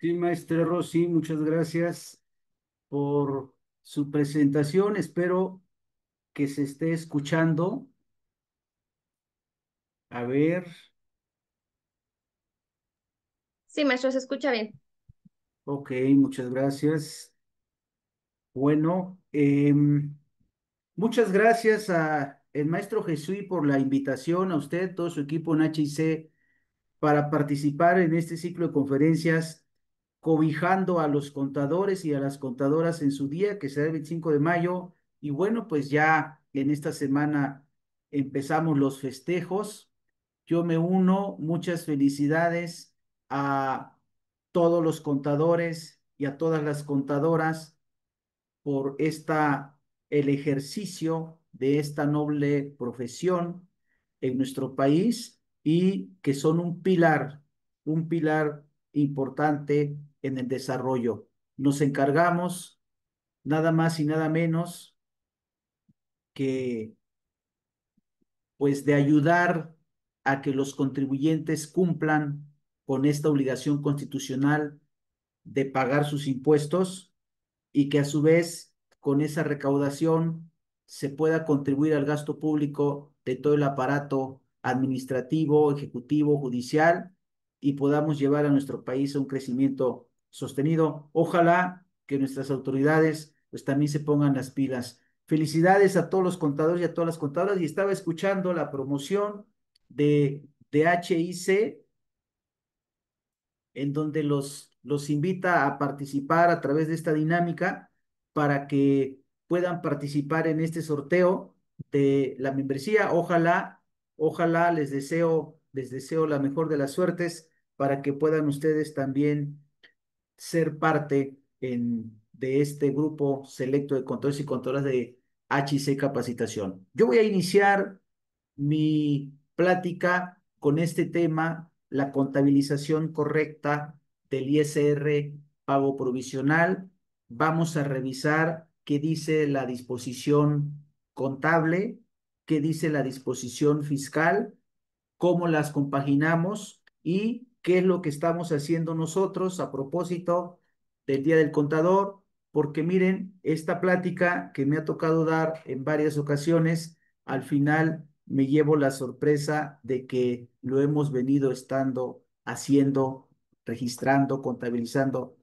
Sí, maestra Rosy, muchas gracias por su presentación. Espero que se esté escuchando. A ver, Sí, maestro, se escucha bien. ok, muchas gracias. Bueno, muchas gracias a el maestro Jesús por la invitación, a usted, todo su equipo en HIC, para participar en este ciclo de conferencias, cobijando a los contadores y a las contadoras en su día, que será el 25 de mayo. Y bueno, pues ya en esta semana empezamos los festejos. Yo me uno, muchas felicidades a todos los contadores y a todas las contadoras por el ejercicio de esta noble profesión en nuestro país y que son un pilar importante en el desarrollo. Nos encargamos nada más y nada menos que pues de ayudar a que los contribuyentes cumplan con esta obligación constitucional de pagar sus impuestos y que a su vez con esa recaudación se pueda contribuir al gasto público de todo el aparato administrativo, ejecutivo, judicial y podamos llevar a nuestro país a un crecimiento sostenido. Ojalá que nuestras autoridades pues también se pongan las pilas. Felicidades a todos los contadores y a todas las contadoras y estaba escuchando la promoción de HIC en donde los invita a participar a través de esta dinámica para que puedan participar en este sorteo de la membresía. Ojalá les deseo la mejor de las suertes para que puedan ustedes también ser parte de este grupo selecto de contadores y contadoras de HIC Capacitación. Yo voy a iniciar mi plática con este tema, la contabilización correcta del ISR pago provisional. Vamos a revisar qué dice la disposición contable, qué dice la disposición fiscal, cómo las compaginamos y qué es lo que estamos haciendo nosotros a propósito del Día del Contador, porque miren, esta plática que me ha tocado dar en varias ocasiones, al final me llevo la sorpresa de que lo hemos venido estando haciendo, registrando, contabilizando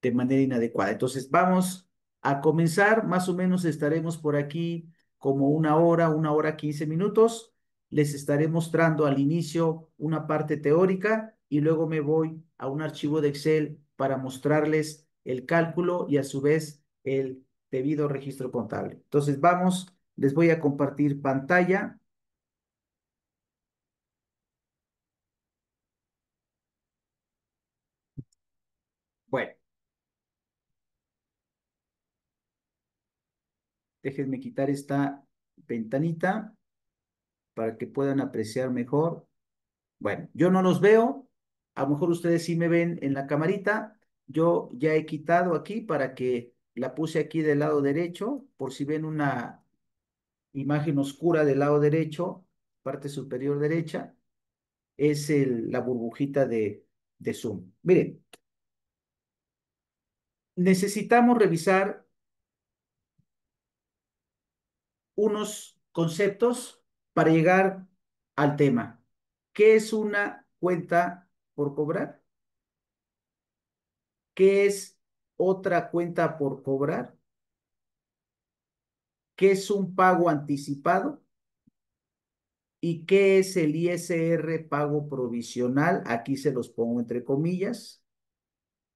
de manera inadecuada. Entonces, vamos a comenzar, más o menos estaremos por aquí como una hora 15 minutos. Les estaré mostrando al inicio una parte teórica y luego me voy a un archivo de Excel para mostrarles el cálculo y a su vez el debido registro contable. Entonces, vamos, les voy a compartir pantalla. Bueno, déjenme quitar esta ventanita para que puedan apreciar mejor. Bueno, yo no los veo, a lo mejor ustedes sí me ven en la camarita. Yo ya he quitado aquí para que la puse aquí del lado derecho, por si ven una imagen oscura del lado derecho, parte superior derecha, es la burbujita de Zoom. Miren, necesitamos revisar unos conceptos para llegar al tema. ¿Qué es una cuenta por cobrar? ¿Qué es otra cuenta por cobrar? ¿Qué es un pago anticipado? ¿Y qué es el ISR pago provisional? Aquí se los pongo entre comillas.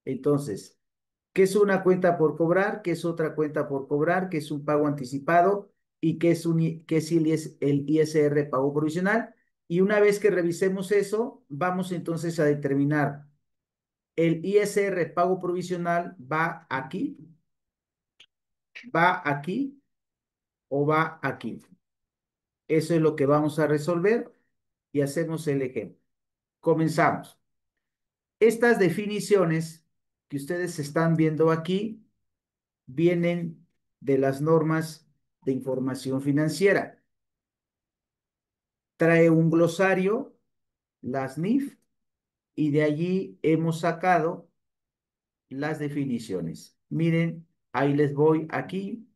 Entonces, ¿qué es una cuenta por cobrar? ¿Qué es otra cuenta por cobrar? ¿Qué es un pago anticipado? ¿Y qué es el ISR pago provisional? Y una vez que revisemos eso, vamos entonces a determinar, ¿el ISR pago provisional va aquí o va aquí? Eso es lo que vamos a resolver y hacemos el ejemplo. Comenzamos. Estas definiciones que ustedes están viendo aquí vienen de las normas de información financiera. Trae un glosario, las NIF, y de allí hemos sacado las definiciones. Miren, ahí les voy aquí.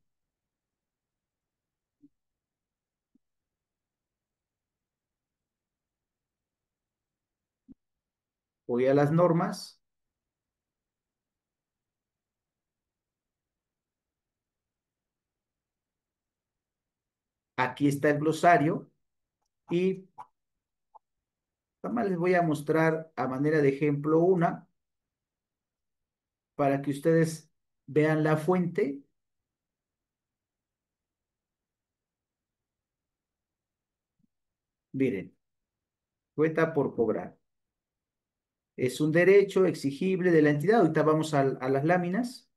Voy a las normas. Aquí está el glosario y nada más les voy a mostrar a manera de ejemplo una para que ustedes vean la fuente. Miren, cuenta por cobrar. Es un derecho exigible de la entidad. Ahorita vamos a las láminas,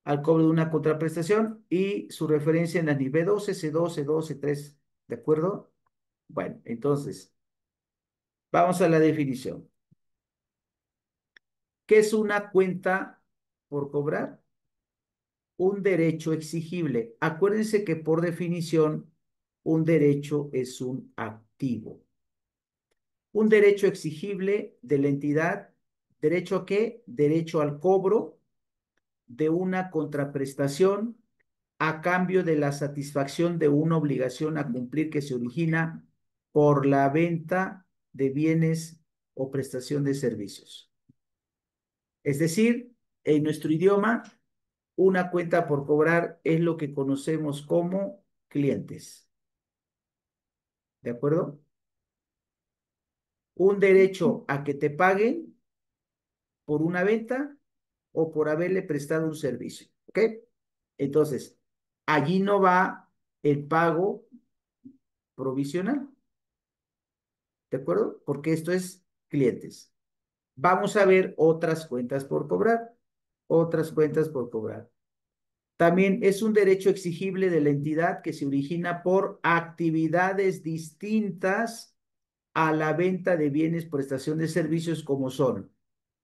al cobro de una contraprestación y su referencia en las ni B12, C12, 12, 3. ¿De acuerdo? Bueno, entonces, vamos a la definición. ¿Qué es una cuenta por cobrar? Un derecho exigible. Acuérdense que por definición, un derecho es un activo. Un derecho exigible de la entidad, ¿derecho a qué? Derecho al cobro de una contraprestación a cambio de la satisfacción de una obligación a cumplir que se origina por la venta de bienes o prestación de servicios. Es decir, en nuestro idioma, una cuenta por cobrar es lo que conocemos como clientes. ¿De acuerdo? Un derecho a que te paguen por una venta o por haberle prestado un servicio. ¿Ok? Entonces, allí no va el pago provisional. ¿De acuerdo? Porque esto es clientes. Vamos a ver otras cuentas por cobrar. Otras cuentas por cobrar. También es un derecho exigible de la entidad que se origina por actividades distintas a la venta de bienes, prestación de servicios como son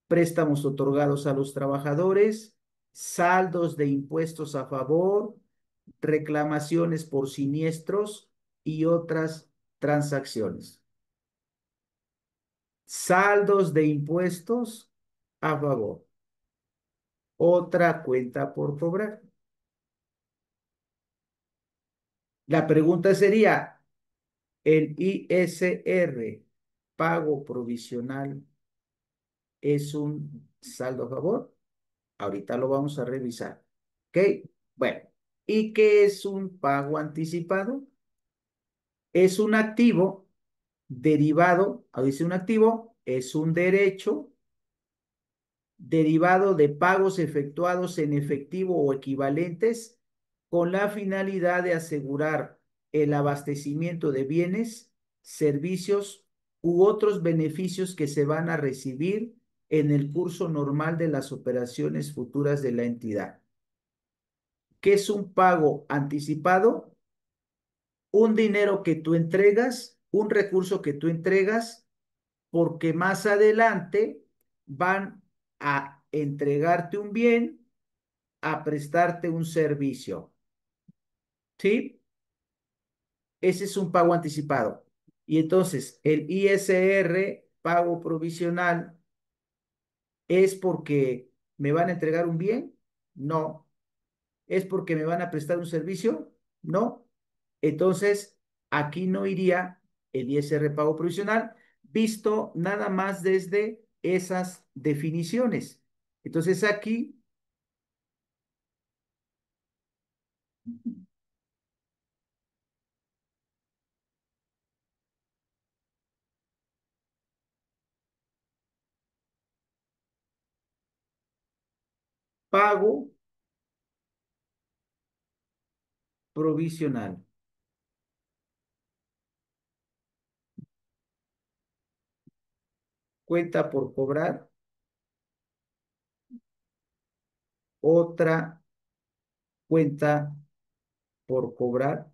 préstamos otorgados a los trabajadores, saldos de impuestos a favor, reclamaciones por siniestros y otras transacciones. Saldos de impuestos a favor. Otra cuenta por cobrar. La pregunta sería, ¿el ISR, pago provisional, es un saldo a favor? Ahorita lo vamos a revisar. ¿Ok? Bueno, ¿y qué es un pago anticipado? Es un activo derivado, dice un activo, es un derecho derivado de pagos efectuados en efectivo o equivalentes con la finalidad de asegurar el abastecimiento de bienes, servicios u otros beneficios que se van a recibir en el curso normal de las operaciones futuras de la entidad. ¿Qué es un pago anticipado? Un dinero que tú entregas, un recurso que tú entregas, porque más adelante van a entregarte un bien, a prestarte un servicio. ¿Sí? Ese es un pago anticipado. Y entonces, el ISR, pago provisional, ¿es porque me van a entregar un bien? No. ¿Es porque me van a prestar un servicio? No. Entonces, aquí no iría el ISR pago provisional, visto nada más desde esas definiciones. Entonces, aquí, pago provisional, cuenta por cobrar, otra cuenta por cobrar,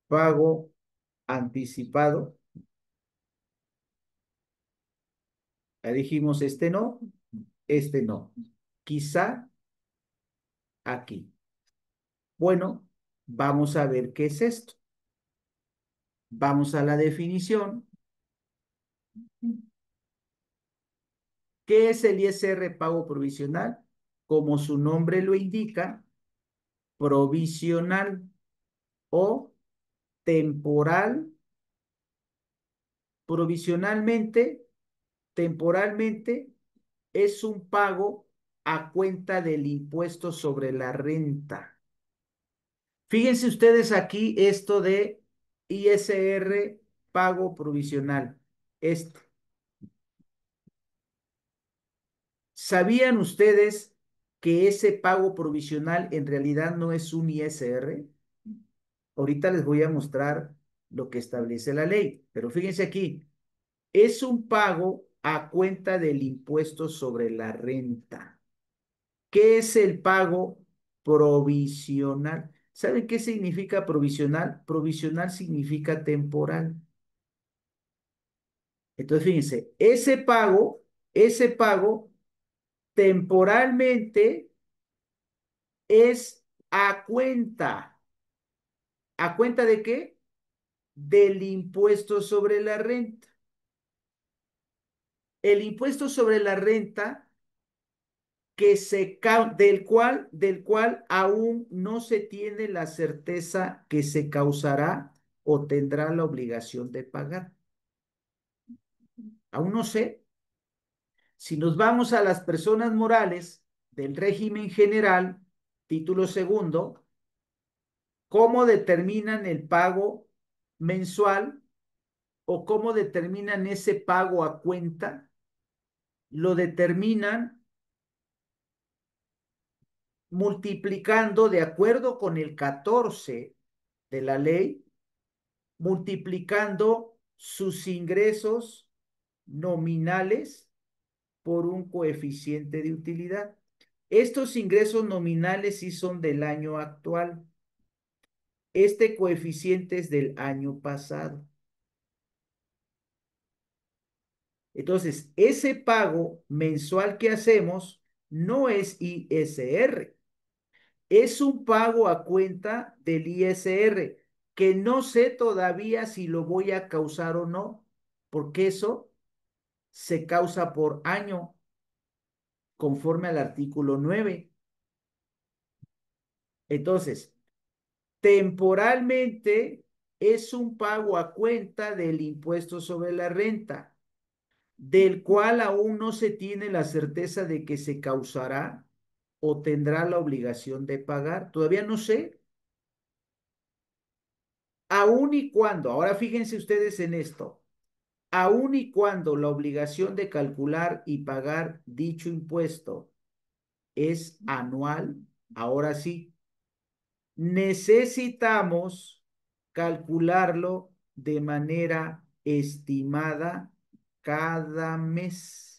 pago anticipado. Ya dijimos, este no. Quizá aquí. Bueno, vamos a ver qué es esto. Vamos a la definición. ¿Qué es el ISR pago provisional? Como su nombre lo indica, provisional o temporal, provisionalmente, temporalmente, es un pago a cuenta del impuesto sobre la renta. Fíjense ustedes aquí esto de ISR pago provisional. Este. ¿Sabían ustedes que ese pago provisional en realidad no es un ISR? Ahorita les voy a mostrar lo que establece la ley, pero fíjense aquí, es un pago a cuenta del impuesto sobre la renta. ¿Qué es el pago provisional? ¿Saben qué significa provisional? Provisional significa temporal. Entonces, fíjense, ese pago temporalmente es a cuenta. ¿A cuenta de qué? Del impuesto sobre la renta. El impuesto sobre la renta del cual aún no se tiene la certeza que se causará o tendrá la obligación de pagar. Aún no sé. Si nos vamos a las personas morales del régimen general, título segundo, ¿cómo determinan el pago mensual o cómo determinan ese pago a cuenta? Lo determinan multiplicando de acuerdo con el 14 de la ley, multiplicando sus ingresos nominales por un coeficiente de utilidad. Estos ingresos nominales sí son del año actual. Este coeficiente es del año pasado. Entonces, ese pago mensual que hacemos no es ISR, es un pago a cuenta del ISR, que no sé todavía si lo voy a causar o no, porque eso se causa por año, conforme al artículo 9. Entonces, temporalmente es un pago a cuenta del impuesto sobre la renta, del cual aún no se tiene la certeza de que se causará o tendrá la obligación de pagar. Todavía no sé. Aún y cuando, ahora fíjense ustedes en esto, aún y cuando la obligación de calcular y pagar dicho impuesto es anual, ahora sí, necesitamos calcularlo de manera estimada cada mes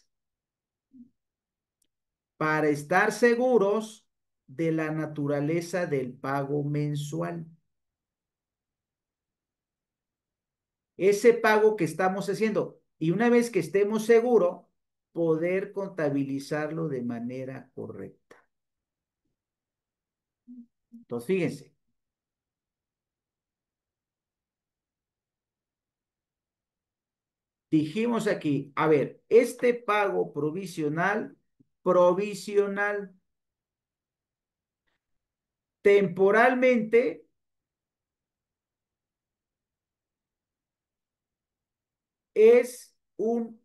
para estar seguros de la naturaleza del pago mensual. Ese pago que estamos haciendo y una vez que estemos seguros, poder contabilizarlo de manera correcta. Entonces, fíjense, dijimos aquí, a ver, este pago provisional, temporalmente es un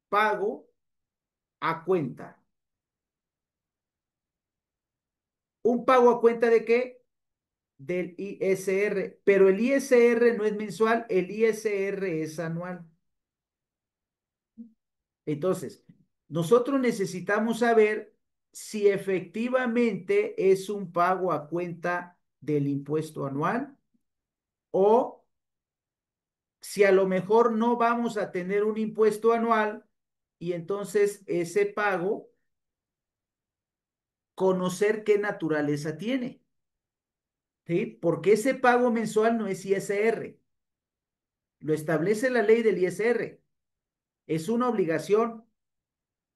pago a cuenta. ¿Un pago a cuenta de qué? Del ISR, pero el ISR no es mensual, el ISR es anual. Entonces, nosotros necesitamos saber si efectivamente es un pago a cuenta del impuesto anual o si a lo mejor no vamos a tener un impuesto anual y entonces ese pago, conocer qué naturaleza tiene, ¿sí? Porque ese pago mensual no es ISR, lo establece la ley del ISR, es una obligación,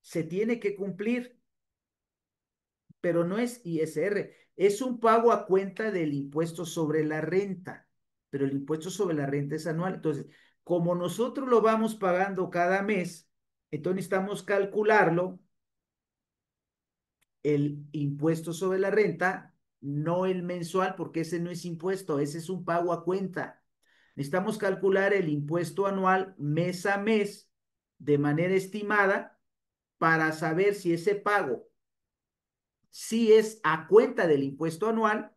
se tiene que cumplir, pero no es ISR, es un pago a cuenta del impuesto sobre la renta, pero el impuesto sobre la renta es anual. Entonces, como nosotros lo vamos pagando cada mes, Entonces necesitamos calcularlo, el impuesto sobre la renta, no el mensual, porque ese no es impuesto, ese es un pago a cuenta. Necesitamos calcular el impuesto anual mes a mes de manera estimada para saber si ese pago sí es a cuenta del impuesto anual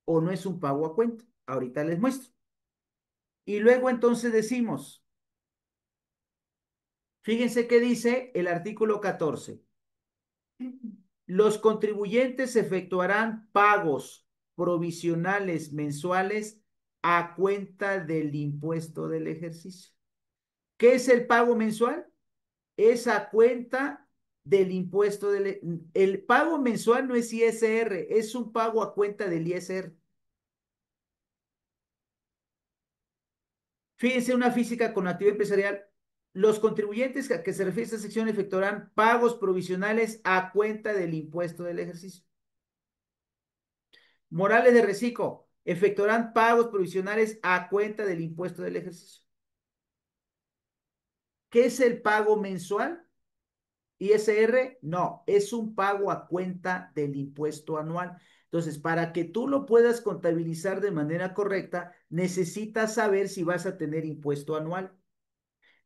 o no es un pago a cuenta. Ahorita les muestro. Y luego entonces decimos, fíjense qué dice el artículo 14. Los contribuyentes efectuarán pagos provisionales mensuales a cuenta del impuesto del ejercicio. ¿Qué es el pago mensual? Es a cuenta del impuesto del... El pago mensual no es ISR, es un pago a cuenta del ISR. Fíjense una física con actividad empresarial. Los contribuyentes a que se refiere esta sección efectuarán pagos provisionales a cuenta del impuesto del ejercicio. Morales de reciclo efectuarán pagos provisionales a cuenta del impuesto del ejercicio. ¿Qué es el pago mensual? ISR, no, es un pago a cuenta del impuesto anual. Entonces, para que tú lo puedas contabilizar de manera correcta, necesitas saber si vas a tener impuesto anual.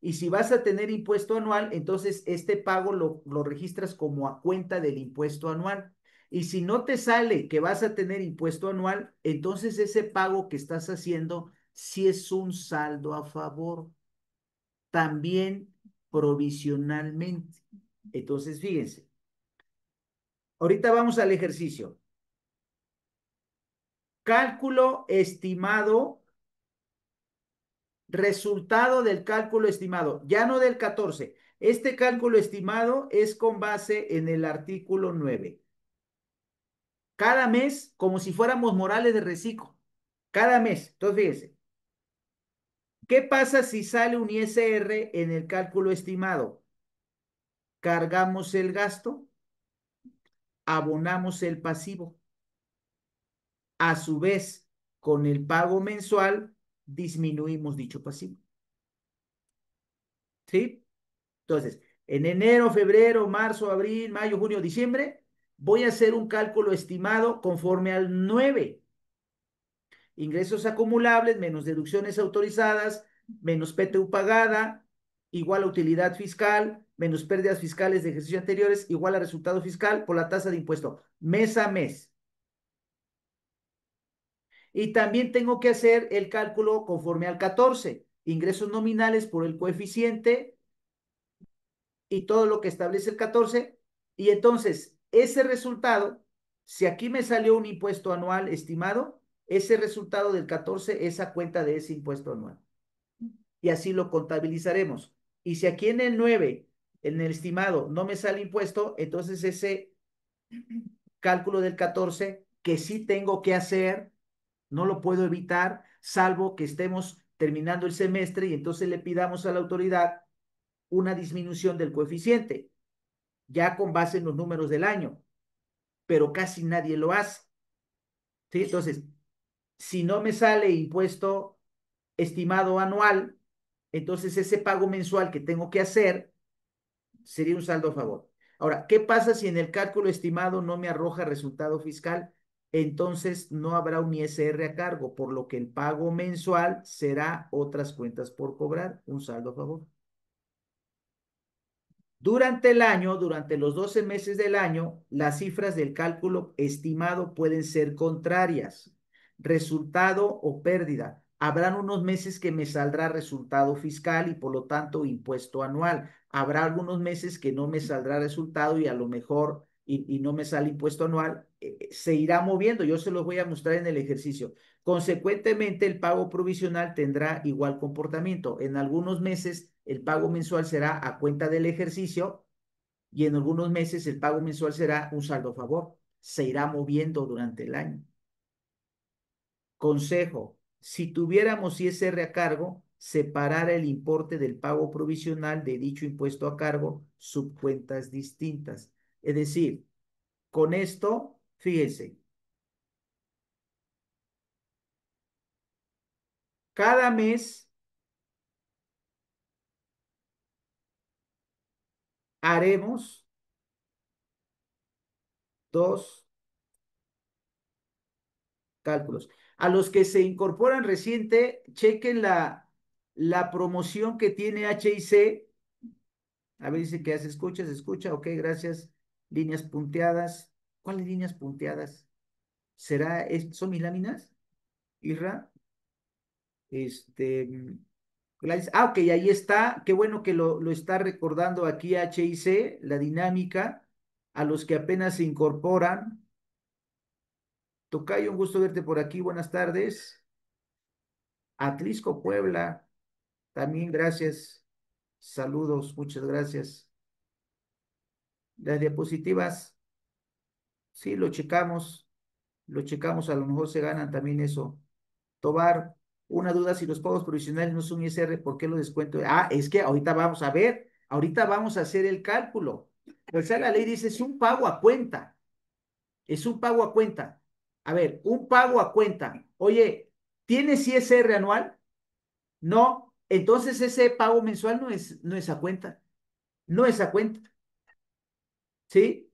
Y si vas a tener impuesto anual, entonces este pago lo registras como a cuenta del impuesto anual. Y si no te sale que vas a tener impuesto anual, entonces ese pago que estás haciendo sí es un saldo a favor, también provisionalmente. Entonces, fíjense, ahorita vamos al ejercicio. Cálculo estimado, resultado del cálculo estimado, ya no del 14. Este cálculo estimado es con base en el artículo 9. Cada mes, como si fuéramos Morales de reciclo. Cada mes. Entonces, fíjense, ¿qué pasa si sale un ISR en el cálculo estimado? Cargamos el gasto, abonamos el pasivo. A su vez, con el pago mensual, disminuimos dicho pasivo. ¿Sí? Entonces, en enero, febrero, marzo, abril, mayo, junio, diciembre, voy a hacer un cálculo estimado conforme al 9. Ingresos acumulables menos deducciones autorizadas, menos PTU pagada, igual a utilidad fiscal, menos pérdidas fiscales de ejercicios anteriores, igual a resultado fiscal por la tasa de impuesto, mes a mes. Y también tengo que hacer el cálculo conforme al 14, ingresos nominales por el coeficiente y todo lo que establece el 14. Y entonces, ese resultado, si aquí me salió un impuesto anual estimado, ese resultado del 14 es a cuenta de ese impuesto anual. Y así lo contabilizaremos. Y si aquí en el 9, en el estimado, no me sale impuesto, entonces ese cálculo del 14 que sí tengo que hacer, no lo puedo evitar, salvo que estemos terminando el semestre y entonces le pidamos a la autoridad una disminución del coeficiente, ya con base en los números del año, pero casi nadie lo hace. ¿Sí? Entonces, si no me sale impuesto estimado anual, entonces ese pago mensual que tengo que hacer sería un saldo a favor. Ahora, ¿qué pasa si en el cálculo estimado no me arroja resultado fiscal? Entonces no habrá un ISR a cargo, por lo que el pago mensual será otras cuentas por cobrar, un saldo a favor. Durante el año, durante los 12 meses del año, las cifras del cálculo estimado pueden ser contrarias, resultado o pérdida. Habrán unos meses que me saldrá resultado fiscal y por lo tanto impuesto anual. Habrá algunos meses que no me saldrá resultado y a lo mejor y no me sale impuesto anual. Se irá moviendo. Yo se los voy a mostrar en el ejercicio. Consecuentemente, el pago provisional tendrá igual comportamiento. En algunos meses, el pago mensual será a cuenta del ejercicio y en algunos meses el pago mensual será un saldo a favor. Se irá moviendo durante el año. Consejo, si tuviéramos ISR a cargo, separar el importe del pago provisional de dicho impuesto a cargo, subcuentas distintas. Es decir, con esto, fíjense, cada mes haremos dos cálculos. A los que se incorporan reciente, chequen la promoción que tiene HIC. A ver, dice que ya se escucha, ok, gracias. Líneas punteadas. ¿Cuáles líneas punteadas? ¿Son mis láminas? Irra. Este, Gladys. Ok, ahí está. Qué bueno que lo está recordando aquí HIC, la dinámica. A los que apenas se incorporan. Tocayo, un gusto verte por aquí. Buenas tardes. Atlisco, Puebla. También gracias. Saludos, muchas gracias. Las diapositivas, sí, lo checamos, a lo mejor se ganan también eso. Tobar, una duda, si los pagos provisionales no son ISR, ¿por qué lo descuento? Ah, es que ahorita vamos a ver, ahorita vamos a hacer el cálculo. O sea, la ley dice, es un pago a cuenta, es un pago a cuenta. A ver, un pago a cuenta. Oye, ¿tienes ISR anual? No, entonces ese pago mensual no es a cuenta, no es a cuenta, ¿sí?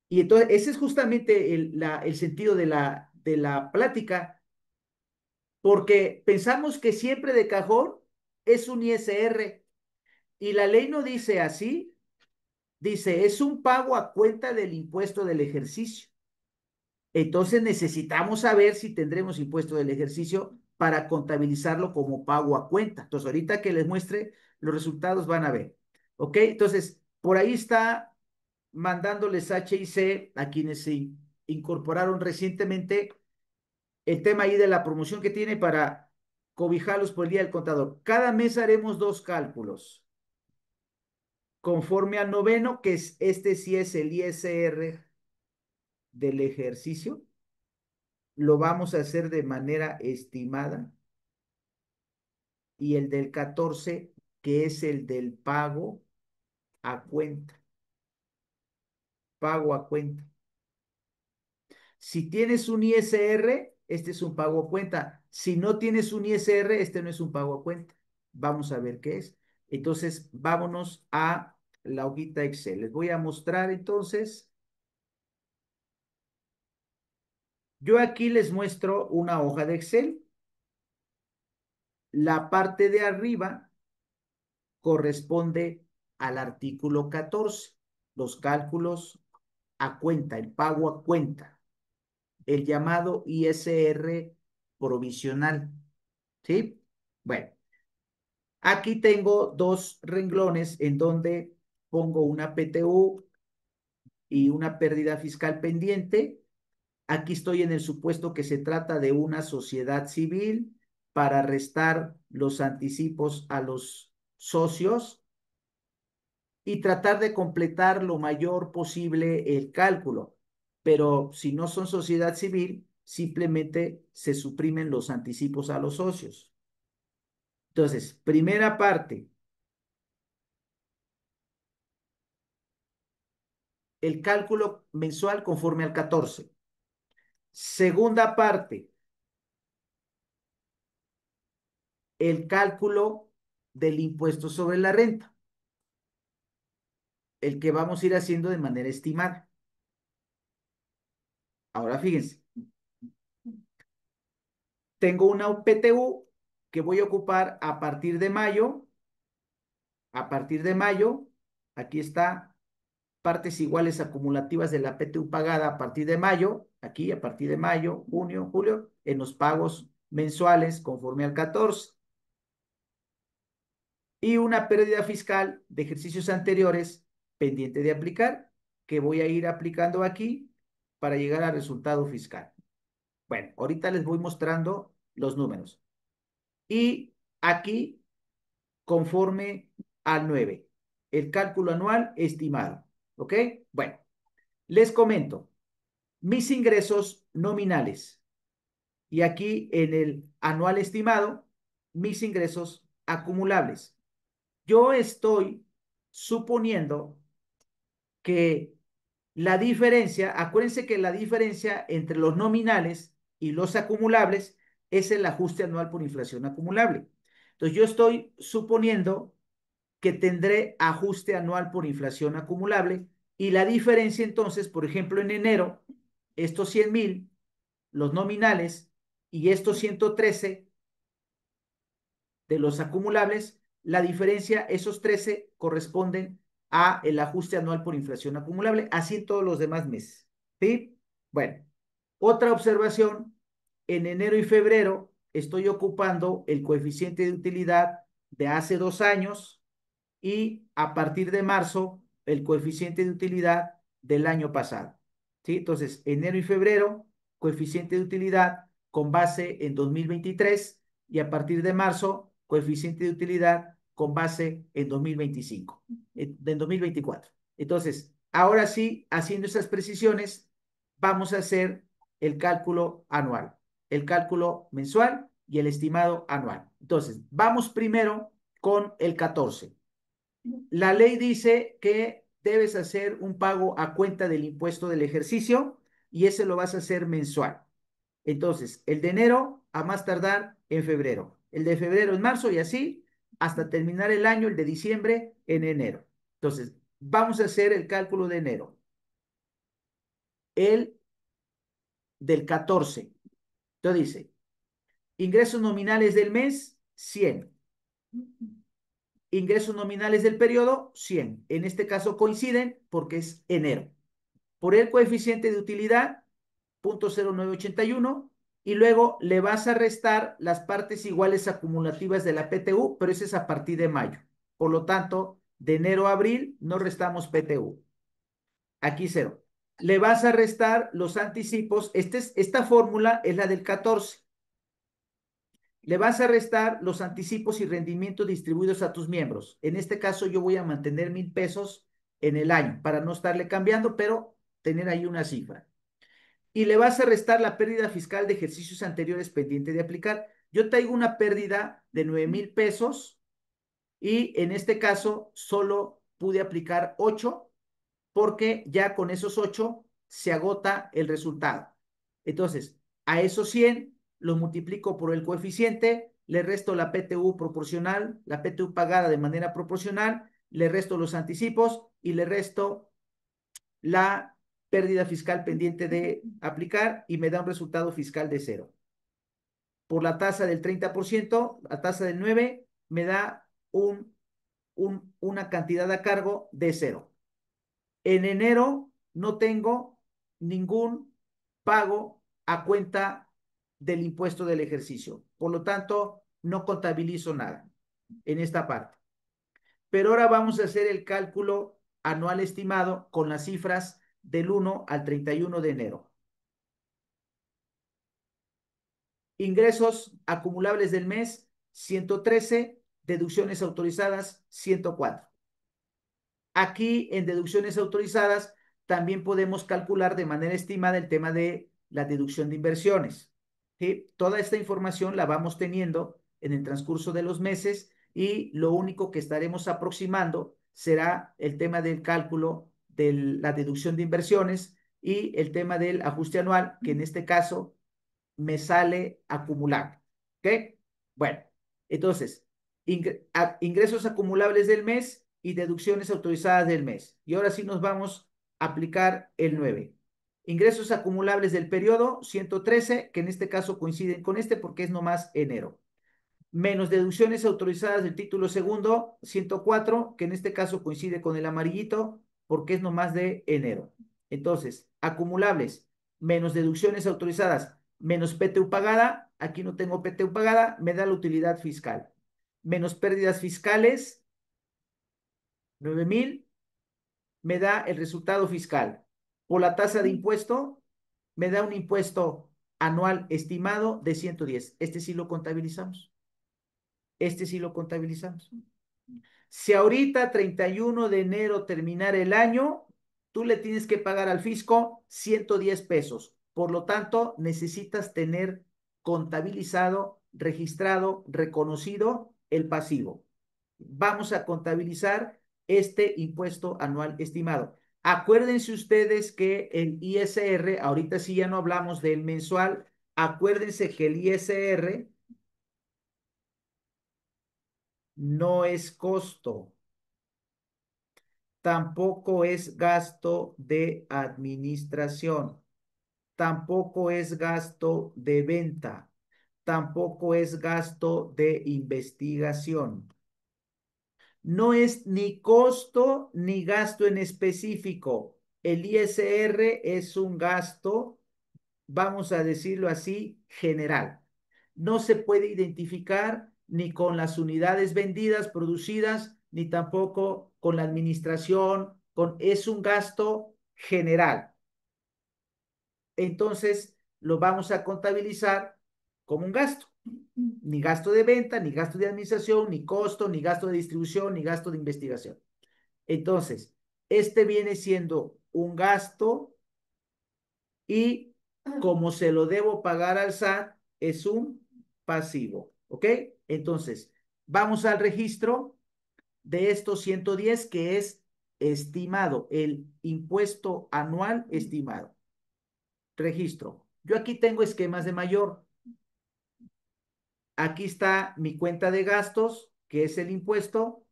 Y entonces ese es justamente el sentido de la plática, porque pensamos que siempre de cajón es un ISR y la ley no dice así, dice es un pago a cuenta del impuesto del ejercicio. Entonces necesitamos saber si tendremos impuesto del ejercicio para contabilizarlo como pago a cuenta. Entonces ahorita que les muestre los resultados van a ver. ¿Ok? Entonces, por ahí está mandándoles HIC a quienes se incorporaron recientemente el tema ahí de la promoción que tiene para cobijarlos por el día del contador. Cada mes haremos dos cálculos conforme al noveno, que es este sí es el ISR del ejercicio. Lo vamos a hacer de manera estimada. Y el del 14, que es el del pago a cuenta. Pago a cuenta. Si tienes un ISR, este es un pago a cuenta. Si no tienes un ISR, este no es un pago a cuenta. Vamos a ver qué es. Entonces, vámonos a la hojita Excel. Les voy a mostrar entonces. Yo aquí les muestro una hoja de Excel. La parte de arriba corresponde al artículo 14, los cálculos a cuenta, el pago a cuenta, el llamado ISR provisional. ¿Sí? Bueno, aquí tengo dos renglones en donde pongo una PTU y una pérdida fiscal pendiente. Aquí estoy en el supuesto que se trata de una sociedad civil para restar los anticipos a los socios y tratar de completar lo mayor posible el cálculo. Pero si no son sociedad civil, simplemente se suprimen los anticipos a los socios. Entonces, primera parte, el cálculo mensual conforme al 14. Segunda parte, el cálculo del impuesto sobre la renta, el que vamos a ir haciendo de manera estimada. Ahora fíjense, tengo una PTU que voy a ocupar a partir de mayo. A partir de mayo, aquí está, partes iguales acumulativas de la PTU pagada a partir de mayo, aquí a partir de mayo, junio, julio, en los pagos mensuales conforme al 14. Y una pérdida fiscal de ejercicios anteriores pendiente de aplicar, que voy a ir aplicando aquí para llegar al resultado fiscal. Bueno, ahorita les voy mostrando los números. Y aquí, conforme al 9, el cálculo anual estimado. ¿Ok? Bueno, les comento mis ingresos nominales. Y aquí en el anual estimado, mis ingresos acumulables. Yo estoy suponiendo que la diferencia, acuérdense que la diferencia entre los nominales y los acumulables es el ajuste anual por inflación acumulable. Entonces yo estoy suponiendo que tendré ajuste anual por inflación acumulable. Y la diferencia entonces, por ejemplo, en enero, estos 100,000, los nominales, y estos 113 de los acumulables, la diferencia, esos 13 corresponden a el ajuste anual por inflación acumulable, así en todos los demás meses. ¿Sí? Bueno, otra observación, en enero y febrero estoy ocupando el coeficiente de utilidad de hace 2 años y a partir de marzo el coeficiente de utilidad del año pasado. ¿Sí? Entonces, enero y febrero, coeficiente de utilidad con base en 2023 y a partir de marzo, coeficiente de utilidad con base en 2025, en 2024. Entonces, ahora sí, haciendo esas precisiones, vamos a hacer el cálculo anual, el cálculo mensual y el estimado anual. Entonces, vamos primero con el 14. La ley dice que debes hacer un pago a cuenta del impuesto del ejercicio y ese lo vas a hacer mensual. Entonces, el de enero a más tardar en febrero, el de febrero en marzo y así hasta terminar el año, el de diciembre en enero. Entonces, vamos a hacer el cálculo de enero. El del 14. Entonces dice, ingresos nominales del mes, 100. Ingresos nominales del periodo, 100. En este caso coinciden porque es enero. Por el coeficiente de utilidad, 0.0981, y luego le vas a restar las partes iguales acumulativas de la PTU, pero ese es a partir de mayo. Por lo tanto, de enero a abril no restamos PTU. Aquí cero. Le vas a restar los anticipos. Esta fórmula es la del 14. Le vas a restar los anticipos y rendimientos distribuidos a tus miembros. En este caso, yo voy a mantener 1,000 pesos en el año para no estarle cambiando, pero tener ahí una cifra. Y le vas a restar la pérdida fiscal de ejercicios anteriores pendiente de aplicar. Yo traigo una pérdida de 9,000 pesos y en este caso solo pude aplicar 8 porque ya con esos 8 se agota el resultado. Entonces, a esos 100 los multiplico por el coeficiente, le resto la PTU proporcional, la PTU pagada de manera proporcional, le resto los anticipos y le resto la pérdida fiscal pendiente de aplicar y me da un resultado fiscal de 0. Por la tasa del 30%, la tasa del 9 me da una cantidad a cargo de 0. En enero no tengo ningún pago a cuenta del impuesto del ejercicio. Por lo tanto, no contabilizo nada en esta parte. Pero ahora vamos a hacer el cálculo anual estimado con las cifras del 1 al 31 de enero. Ingresos acumulables del mes, 113. Deducciones autorizadas, 104. Aquí en deducciones autorizadas también podemos calcular de manera estimada el tema de la deducción de inversiones. ¿Sí? Toda esta información la vamos teniendo en el transcurso de los meses y lo único que estaremos aproximando será el tema del cálculo de la deducción de inversiones y el tema del ajuste anual, que en este caso me sale acumulable. ¿Ok? Bueno, entonces, ingresos acumulables del mes y deducciones autorizadas del mes. Y ahora sí nos vamos a aplicar el 9. Ingresos acumulables del periodo, 113, que en este caso coinciden con este porque es nomás enero. Menos deducciones autorizadas del título segundo, 104, que en este caso coincide con el amarillito porque es nomás de enero. Entonces, acumulables, menos deducciones autorizadas, menos PTU pagada, aquí no tengo PTU pagada, me da la utilidad fiscal. Menos pérdidas fiscales, 9,000, me da el resultado fiscal. Por la tasa de impuesto, me da un impuesto anual estimado de 110. Este sí lo contabilizamos. Este sí lo contabilizamos. Si ahorita, 31 de enero, terminar el año, tú le tienes que pagar al fisco 110 pesos. Por lo tanto, necesitas tener contabilizado, registrado, reconocido el pasivo. Vamos a contabilizar este impuesto anual estimado. Acuérdense ustedes que el ISR, ahorita sí ya no hablamos del mensual, acuérdense que el ISR no es costo. tampoco es gasto de administración, tampoco es gasto de venta, tampoco es gasto de investigación. No es ni costo ni gasto en específico. El ISR es un gasto, vamos a decirlo así, general. No se puede identificar ni con las unidades vendidas, producidas, ni tampoco con la administración, es un gasto general. Entonces, lo vamos a contabilizar como un gasto. Ni gasto de venta, ni gasto de administración, ni costo, ni gasto de distribución, ni gasto de investigación. Entonces, este viene siendo un gasto y como se lo debo pagar al SAT, es un pasivo. ¿Ok? Entonces, vamos al registro de estos 110 que es estimado, el impuesto anual estimado. Registro. Yo aquí tengo esquemas de mayor. Aquí está mi cuenta de gastos, que es el impuesto.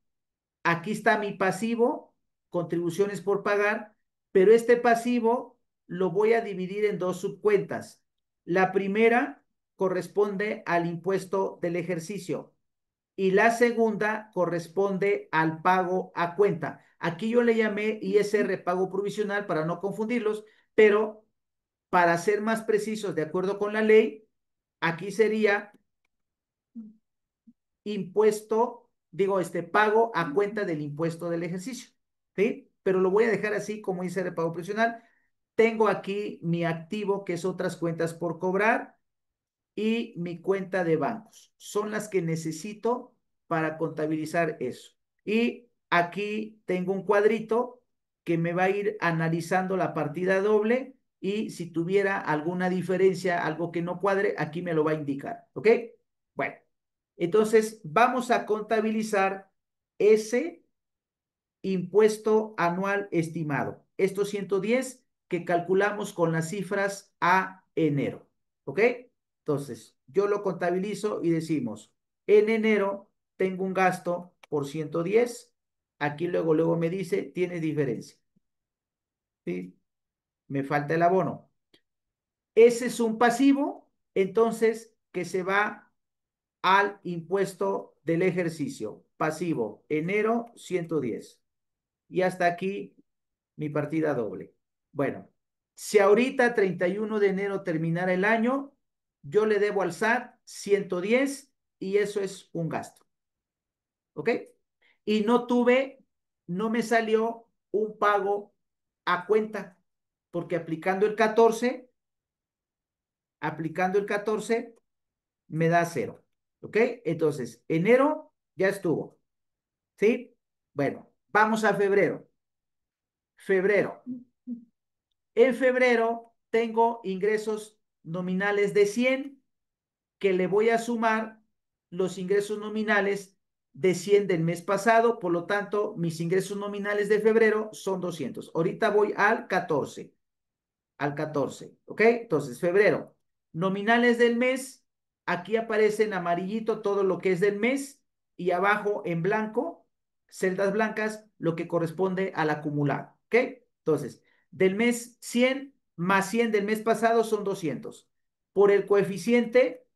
Aquí está mi pasivo, contribuciones por pagar, pero este pasivo lo voy a dividir en dos subcuentas. La primera corresponde al impuesto del ejercicio y la segunda corresponde al pago a cuenta. Aquí yo le llamé ISR, pago provisional, para no confundirlos, pero para ser más precisos, de acuerdo con la ley, aquí sería impuesto, digo, pago a cuenta del impuesto del ejercicio, ¿sí? Pero lo voy a dejar así como dice de pago profesional. Tengo aquí mi activo, que es otras cuentas por cobrar, y mi cuenta de bancos. Son las que necesito para contabilizar eso. Y aquí tengo un cuadrito que me va a ir analizando la partida doble y si tuviera alguna diferencia, algo que no cuadre, aquí me lo va a indicar. ¿Ok? Bueno, entonces vamos a contabilizar ese impuesto anual estimado. Estos 110 que calculamos con las cifras a enero. ¿Ok? Entonces, yo lo contabilizo y decimos, en enero tengo un gasto por 110. Aquí luego me dice, tiene diferencia. ¿Sí? Me falta el abono. Ese es un pasivo, entonces, que se va al impuesto del ejercicio. Pasivo, enero 110. Y hasta aquí mi partida doble. Bueno, si ahorita 31 de enero terminara el año, yo le debo al SAT 110 y eso es un gasto. ¿Ok? Y no me salió un pago a cuenta, porque aplicando el 14 me da cero. ¿Ok? Entonces, enero ya estuvo. ¿Sí? Bueno, vamos a febrero. Febrero. En febrero tengo ingresos nominales de 100 que le voy a sumar los ingresos nominales de 100 del mes pasado, por lo tanto, mis ingresos nominales de febrero son 200. Ahorita voy al 14, ¿ok? Entonces, febrero, nominales del mes, aquí aparece en amarillito todo lo que es del mes y abajo en blanco, celdas blancas, lo que corresponde al acumulado, ¿ok? Entonces, del mes 100 más 100 del mes pasado son 200. Por el coeficiente,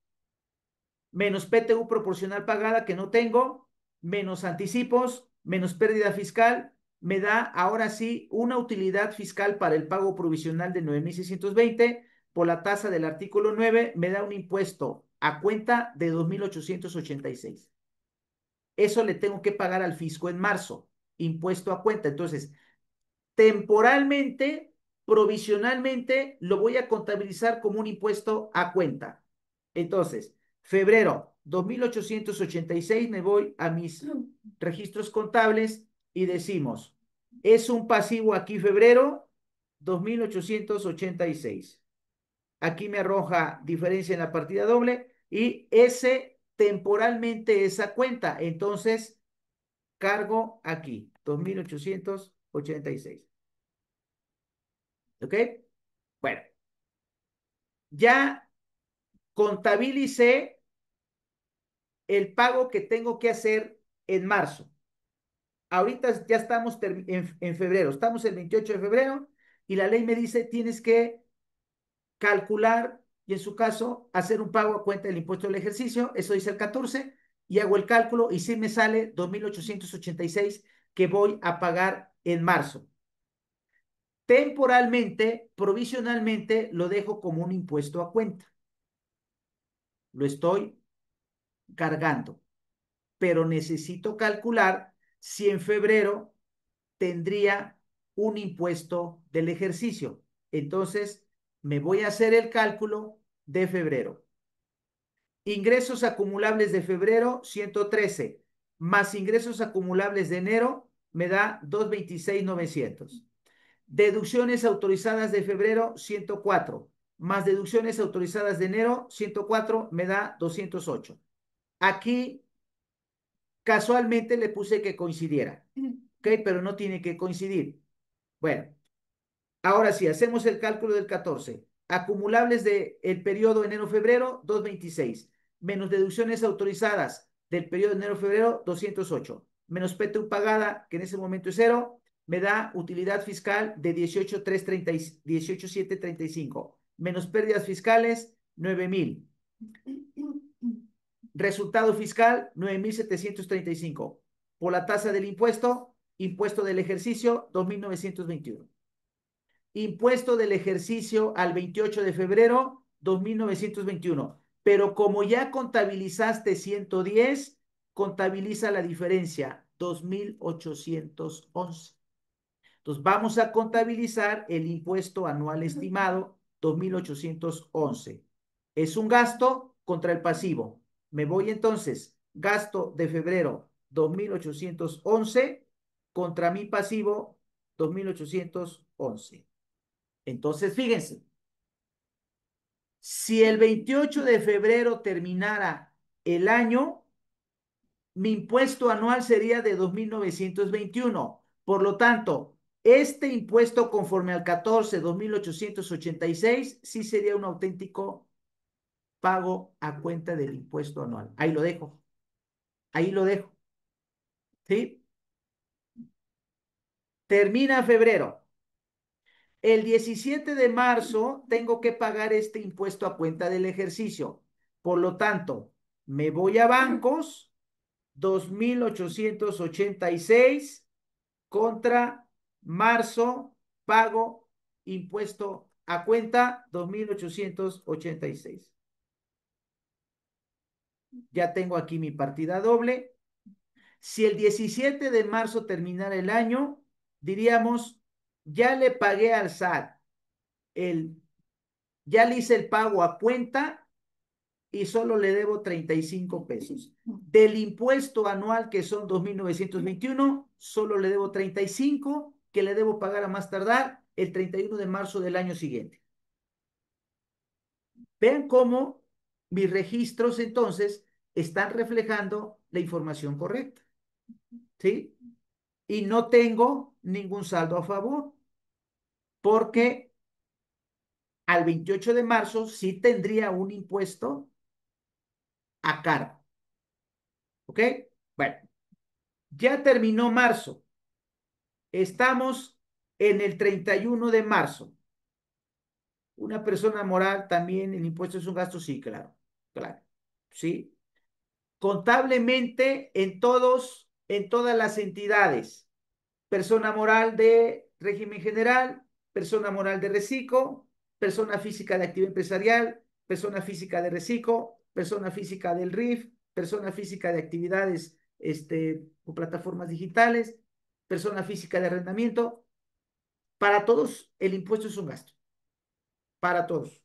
menos PTU proporcional pagada que no tengo, menos anticipos, menos pérdida fiscal, me da ahora sí una utilidad fiscal para el pago provisional de 9,620 por la tasa del artículo 9, me da un impuesto a cuenta de 2,886. Eso le tengo que pagar al fisco en marzo, impuesto a cuenta. Entonces, temporalmente, provisionalmente, lo voy a contabilizar como un impuesto a cuenta. Entonces, febrero 2,886, me voy a mis registros contables y decimos, es un pasivo aquí febrero 2,886. Aquí me arroja diferencia en la partida doble y ese temporalmente esa cuenta. Entonces, cargo aquí 2,886. ¿Ok? Bueno, ya contabilicé el pago que tengo que hacer en marzo. Ahorita ya estamos en febrero, estamos el 28 de febrero y la ley me dice tienes que calcular y en su caso hacer un pago a cuenta del impuesto del ejercicio, eso dice el 14, y hago el cálculo y sí me sale 2.886 que voy a pagar en marzo. Temporalmente, provisionalmente, lo dejo como un impuesto a cuenta. Lo estoy cargando, pero necesito calcular si en febrero tendría un impuesto del ejercicio. Entonces, me voy a hacer el cálculo de febrero. Ingresos acumulables de febrero, 113, más ingresos acumulables de enero, me da 226,900. Deducciones autorizadas de febrero, 104, más deducciones autorizadas de enero, 104, me da 208. Aquí casualmente le puse que coincidiera, ¿ok? Pero no tiene que coincidir. Bueno, ahora sí, hacemos el cálculo del 14. Acumulables del periodo enero-febrero, 226. Menos deducciones autorizadas del periodo enero-febrero, 208. Menos PTU pagada, que en ese momento es cero, me da utilidad fiscal de 18,735. Menos pérdidas fiscales, 9,000. Resultado fiscal, 9,735. Por la tasa del impuesto, impuesto del ejercicio, 2,921. Impuesto del ejercicio al 28 de febrero, 2,921. Pero como ya contabilizaste 110, contabiliza la diferencia, 2,811. Entonces vamos a contabilizar el impuesto anual estimado, 2,811. Es un gasto contra el pasivo. Me voy entonces, gasto de febrero, 2,811 contra mi pasivo, 2,811. Entonces, fíjense, si el 28 de febrero terminara el año, mi impuesto anual sería de 2,921. Por lo tanto, este impuesto conforme al 14, 2,886, sí sería un auténtico pago a cuenta del impuesto anual. Ahí lo dejo. Ahí lo dejo. ¿Sí? Termina febrero. El 17 de marzo tengo que pagar este impuesto a cuenta del ejercicio. Por lo tanto, me voy a bancos, 2,886 contra marzo, pago impuesto a cuenta, 2,886. Ya tengo aquí mi partida doble. Si el 17 de marzo terminara el año, diríamos, ya le pagué al SAT el ya le hice el pago a cuenta y solo le debo 35 pesos. Del impuesto anual, que son 2,921, solo le debo 35, que le debo pagar a más tardar el 31 de marzo del año siguiente. Vean cómo mis registros entonces están reflejando la información correcta. ¿Sí? Y no tengo ningún saldo a favor, porque al 28 de marzo sí tendría un impuesto a cargo. ¿Ok? Bueno, ya terminó marzo. Estamos en el 31 de marzo. Una persona moral también, el impuesto es un gasto, sí, claro, claro, sí. Contablemente en todas las entidades, persona moral de régimen general, persona moral de reciclo, persona física de actividad empresarial, persona física de reciclo, persona física del RIF, persona física de actividades o plataformas digitales, persona física de arrendamiento. Para todos, el impuesto es un gasto. Para todos.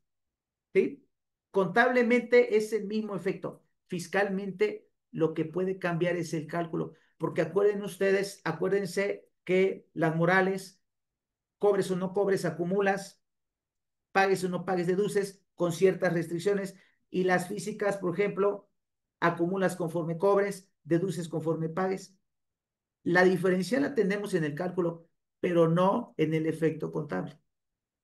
¿Sí? Contablemente es el mismo efecto. Fiscalmente, lo que puede cambiar es el cálculo. Porque acuérdense que las morales, cobres o no cobres, acumulas, pagues o no pagues, deduces con ciertas restricciones. Y las físicas, por ejemplo, acumulas conforme cobres, deduces conforme pagues. La diferencia la tenemos en el cálculo, pero no en el efecto contable.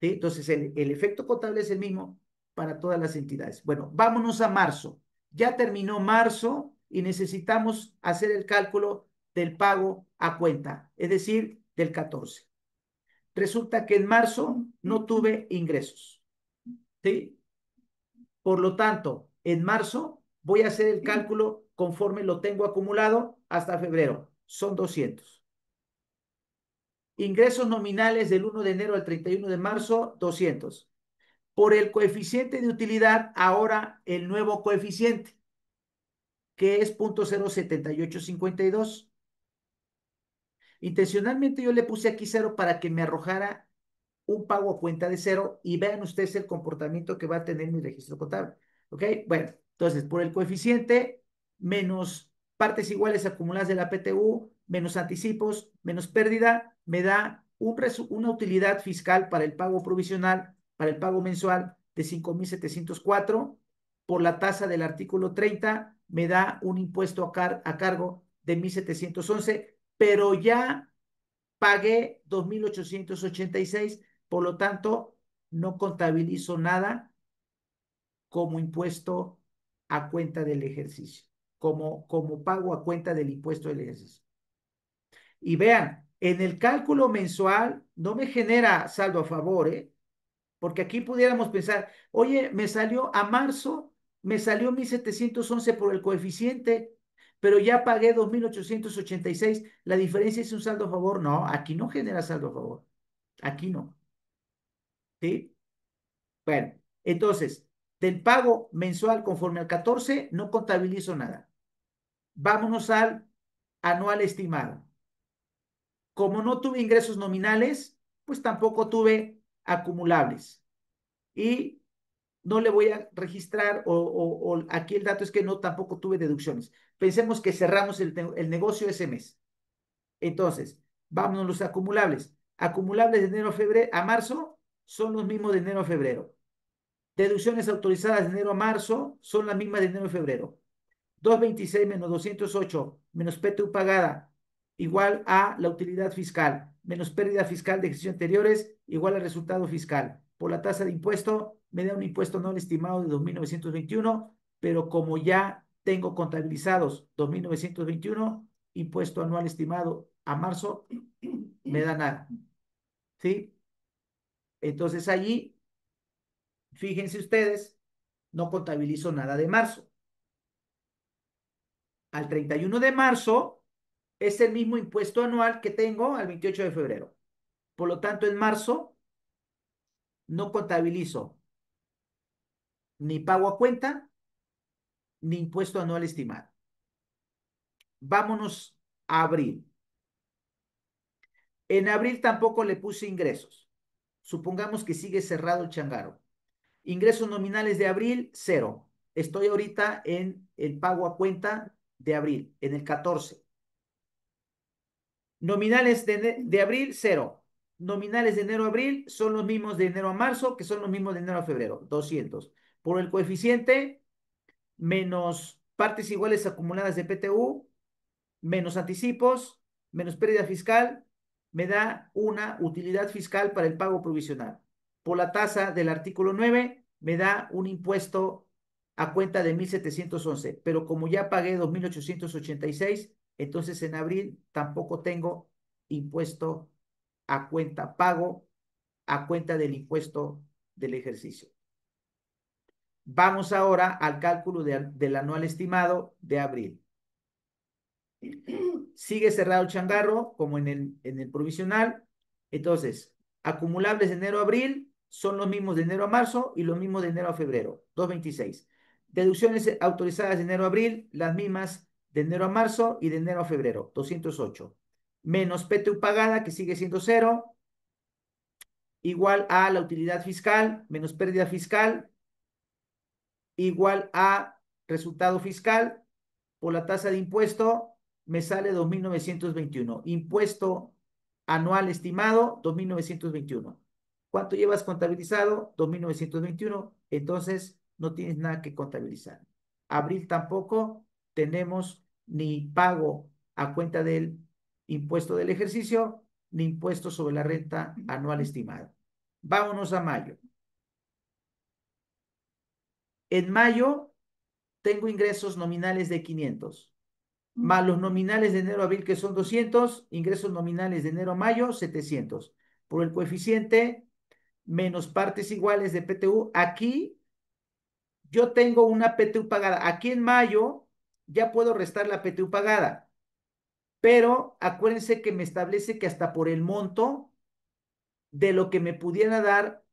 ¿Sí? Entonces, el efecto contable es el mismo para todas las entidades. Bueno, vámonos a marzo. Ya terminó marzo y necesitamos hacer el cálculo del pago a cuenta, es decir, del 14. Resulta que en marzo no tuve ingresos, ¿sí? Por lo tanto, en marzo voy a hacer el cálculo conforme lo tengo acumulado hasta febrero. Son 200. Ingresos nominales del 1 de enero al 31 de marzo, 200. Por el coeficiente de utilidad, ahora el nuevo coeficiente, que es 0.07852. Intencionalmente yo le puse aquí 0 para que me arrojara un pago a cuenta de 0 y vean ustedes el comportamiento que va a tener mi registro contable. ¿Ok? Bueno, entonces por el coeficiente menos partes iguales acumuladas de la PTU, menos anticipos, menos pérdida, me da una utilidad fiscal para el pago provisional, para el pago mensual de 5,704. Por la tasa del artículo 30, me da un impuesto a cargo de 1,711, pero ya pagué 2,886, por lo tanto, no contabilizo nada como impuesto a cuenta del ejercicio, como pago a cuenta del impuesto del ejercicio. Y vean, en el cálculo mensual no me genera saldo a favor, ¿eh? Porque aquí pudiéramos pensar, oye, me salió a marzo, me salió 1,711 por el coeficiente, pero ya pagué 2,886. La diferencia es un saldo a favor. No, aquí no genera saldo a favor. Aquí no. ¿Sí? Bueno, entonces, del pago mensual conforme al 14, no contabilizo nada. Vámonos al anual estimado. Como no tuve ingresos nominales, pues tampoco tuve acumulables. Y no le voy a registrar, o aquí el dato es que no tampoco tuve deducciones. Pensemos que cerramos el negocio ese mes. Entonces, vámonos los acumulables. Acumulables de enero a febrero a marzo son los mismos de enero a febrero. Deducciones autorizadas de enero a marzo son las mismas de enero a febrero. 226 menos 208 menos PTU pagada igual a la utilidad fiscal, menos pérdida fiscal de ejercicios anteriores igual al resultado fiscal. Por la tasa de impuesto, me da un impuesto no estimado de 2,921, pero como ya tengo contabilizados 2,921, impuesto anual estimado a marzo, me da nada. ¿Sí? Entonces allí, fíjense ustedes, no contabilizo nada de marzo. Al 31 de marzo es el mismo impuesto anual que tengo al 28 de febrero. Por lo tanto, en marzo no contabilizo ni pago a cuenta ni impuesto anual estimado. Vámonos a abril. En abril tampoco le puse ingresos. Supongamos que sigue cerrado el changarro. Ingresos nominales de abril, 0. Estoy ahorita en el pago a cuenta de abril, en el 14. Nominales de abril, 0. Nominales de enero a abril son los mismos de enero a marzo, que son los mismos de enero a febrero, 200. Por el coeficiente, menos partes iguales acumuladas de PTU, menos anticipos, menos pérdida fiscal, me da una utilidad fiscal para el pago provisional. Por la tasa del artículo 9, me da un impuesto a cuenta de 1,711, pero como ya pagué 2,886, entonces en abril tampoco tengo impuesto a cuenta, pago a cuenta del impuesto del ejercicio. Vamos ahora al cálculo del anual estimado de abril. Sigue cerrado el changarro como en el provisional. Entonces, acumulables de enero a abril son los mismos de enero a marzo y los mismos de enero a febrero, 226. Deducciones autorizadas de enero a abril, las mismas de enero a marzo y de enero a febrero, 208. Menos PTU pagada, que sigue siendo 0, igual a la utilidad fiscal, menos pérdida fiscal, igual a resultado fiscal. Por la tasa de impuesto me sale 2,921. Impuesto anual estimado, 2,921. ¿Cuánto llevas contabilizado? 2,921. Entonces, no tienes nada que contabilizar. Abril tampoco tenemos ni pago a cuenta del impuesto del ejercicio, ni impuesto sobre la renta anual estimada. Vámonos a mayo. En mayo tengo ingresos nominales de 500. más los nominales de enero a abril, que son 200, ingresos nominales de enero a mayo, 700. Por el coeficiente menos partes iguales de PTU. Aquí yo tengo una PTU pagada. Aquí en mayo ya puedo restar la PTU pagada, pero acuérdense que me establece que hasta por el monto de lo que me pudiera dar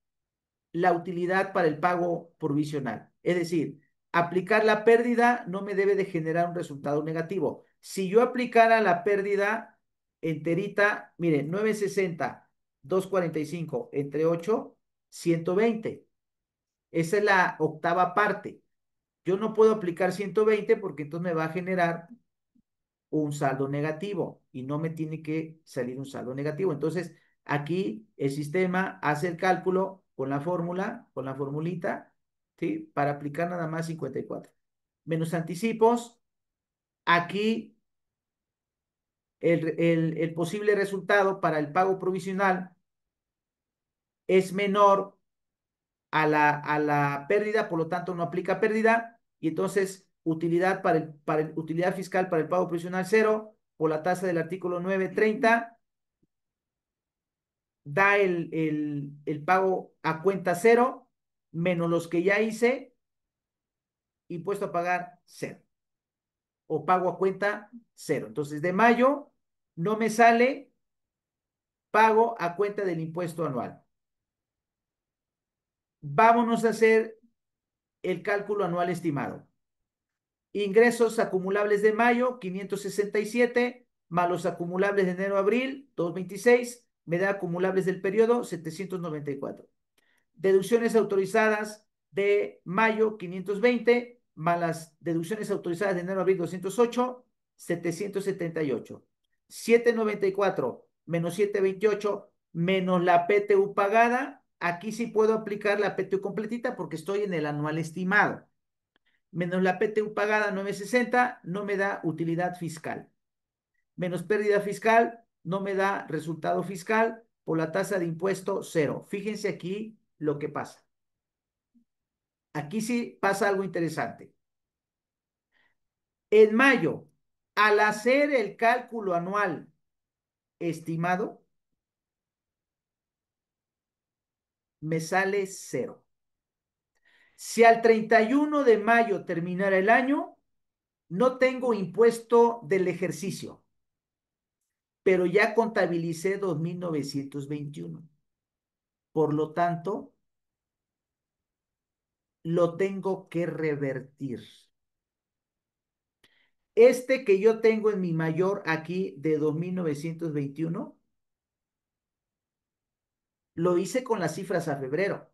la utilidad para el pago provisional. Es decir, aplicar la pérdida no me debe de generar un resultado negativo. Si yo aplicara la pérdida enterita, miren, 960, 245 entre 8, 120. Esa es la octava parte. Yo no puedo aplicar 120 porque entonces me va a generar un saldo negativo y no me tiene que salir un saldo negativo. Entonces, aquí el sistema hace el cálculo con la fórmula, con la formulita, ¿sí? Para aplicar nada más 54. Menos anticipos, aquí el posible resultado para el pago provisional es menor a la pérdida, por lo tanto no aplica pérdida, y entonces utilidad utilidad fiscal para el pago provisional cero, por la tasa del artículo 930, da el pago a cuenta cero, menos los que ya hice, impuesto a pagar cero, o pago a cuenta cero. Entonces, de mayo no me sale pago a cuenta del impuesto anual. Vámonos a hacer el cálculo anual estimado. Ingresos acumulables de mayo, 567, más los acumulables de enero-abril, 226, me da acumulables del periodo, 794. Deducciones autorizadas de mayo, 520, más las deducciones autorizadas de enero-abril, 208, 778. 794 menos 728 menos la PTU pagada. Aquí sí puedo aplicar la PTU completita porque estoy en el anual estimado, menos la PTU pagada 960, no me da utilidad fiscal. Menos pérdida fiscal, no me da resultado fiscal por la tasa de impuesto cero. Fíjense aquí lo que pasa. Aquí sí pasa algo interesante. En mayo, al hacer el cálculo anual estimado, me sale cero. Si al 31 de mayo terminara el año, no tengo impuesto del ejercicio, pero ya contabilicé 2,921. Por lo tanto, lo tengo que revertir. Este que yo tengo en mi mayor aquí de 2,921, lo hice con las cifras a febrero.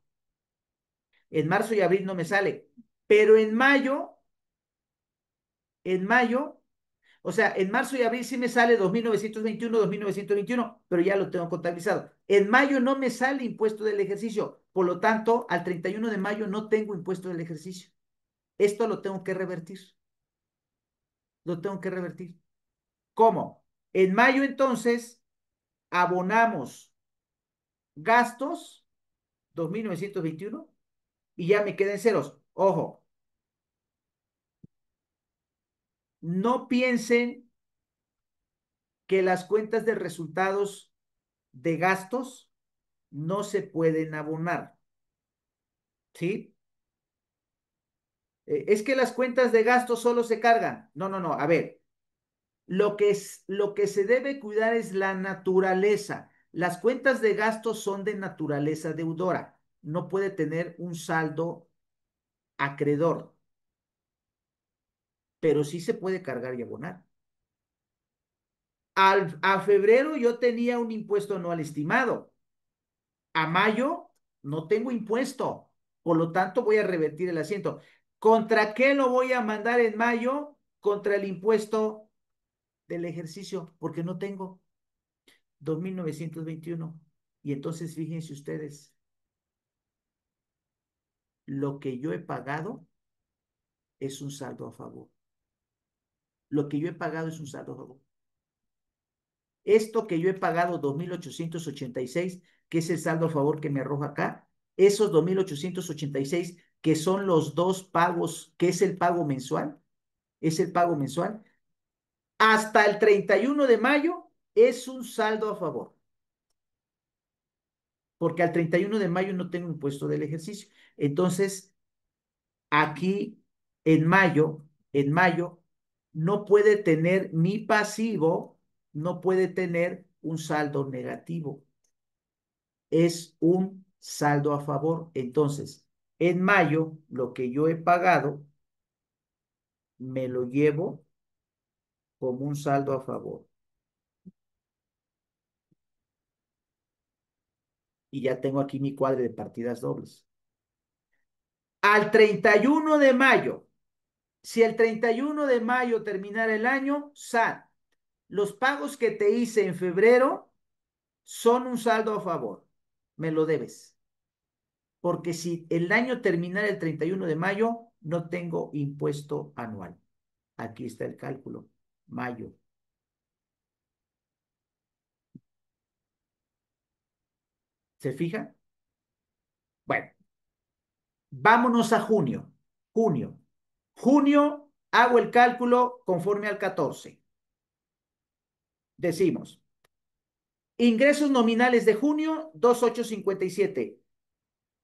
En marzo y abril no me sale, pero en mayo, o sea, en marzo y abril sí me sale 2,921, 2,921, pero ya lo tengo contabilizado. En mayo no me sale impuesto del ejercicio, por lo tanto, al 31 de mayo no tengo impuesto del ejercicio. Esto lo tengo que revertir. Lo tengo que revertir. ¿Cómo? En mayo entonces abonamos gastos 2,921 y ya me queden ceros. Ojo, no piensen que las cuentas de resultados de gastos no se pueden abonar, ¿sí? Es que las cuentas de gastos solo se cargan. No, no, no. A ver, lo que se debe cuidar es la naturaleza. Las cuentas de gastos son de naturaleza deudora. No puede tener un saldo acreedor, pero sí se puede cargar y abonar. A febrero yo tenía un impuesto anual estimado. A mayo no tengo impuesto. Por lo tanto, voy a revertir el asiento. ¿Contra qué lo voy a mandar en mayo? Contra el impuesto del ejercicio, porque no tengo 2,921. Y entonces, fíjense ustedes, lo que yo he pagado es un saldo a favor. Lo que yo he pagado es un saldo a favor. Esto que yo he pagado 2,886, que es el saldo a favor que me arroja acá, esos 2,886 que son los dos pagos, que es el pago mensual, es el pago mensual, hasta el 31 de mayo es un saldo a favor, porque al 31 de mayo no tengo impuesto del ejercicio. Entonces, aquí en mayo, no puede tener mi pasivo, no puede tener un saldo negativo, es un saldo a favor. Entonces, en mayo, lo que yo he pagado, me lo llevo como un saldo a favor. Y ya tengo aquí mi cuadro de partidas dobles. Al 31 de mayo, si el 31 de mayo terminara el año, SAT, los pagos que te hice en febrero son un saldo a favor. Me lo debes. Porque si el año terminara el 31 de mayo, no tengo impuesto anual. Aquí está el cálculo. Mayo. ¿Se fija? Bueno, vámonos a junio. Junio. Junio, hago el cálculo conforme al 14. Decimos, ingresos nominales de junio, 2,857.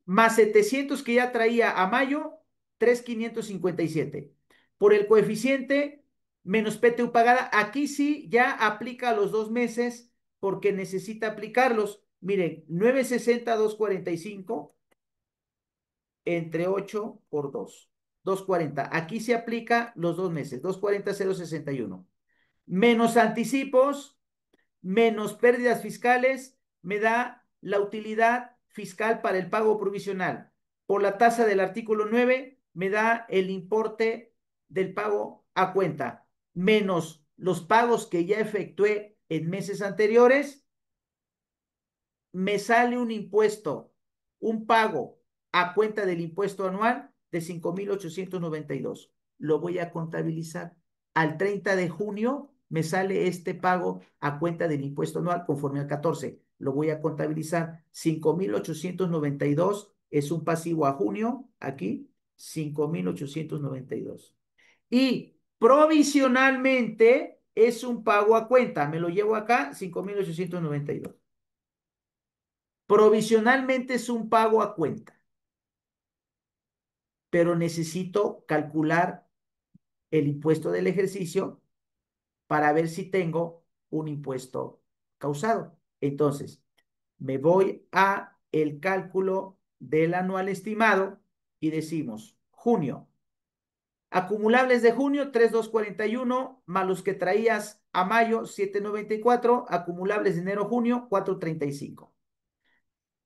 Más 700 que ya traía a mayo, 3,557. Por el coeficiente menos PTU pagada, aquí sí ya aplica a los 2 meses porque necesita aplicarlos. Miren, 960, 245 entre 8 por 2. 240. Aquí se aplica los 2 meses. 240, 061. Menos anticipos, menos pérdidas fiscales, me da la utilidad fiscal para el pago provisional. Por la tasa del artículo 9, me da el importe del pago a cuenta, menos los pagos que ya efectué en meses anteriores, me sale un impuesto, un pago a cuenta del impuesto anual de 5,892. Lo voy a contabilizar. Al 30 de junio me sale este pago a cuenta del impuesto anual conforme al 14. Lo voy a contabilizar. 5,892 es un pasivo a junio, aquí, 5,892. Y provisionalmente es un pago a cuenta. Me lo llevo acá, 5,892. Provisionalmente es un pago a cuenta, pero necesito calcular el impuesto del ejercicio para ver si tengo un impuesto causado. Entonces, me voy a el cálculo del anual estimado y decimos, junio, acumulables de junio, 3,241, más los que traías a mayo, 7,94, acumulables de enero-junio, 4,35.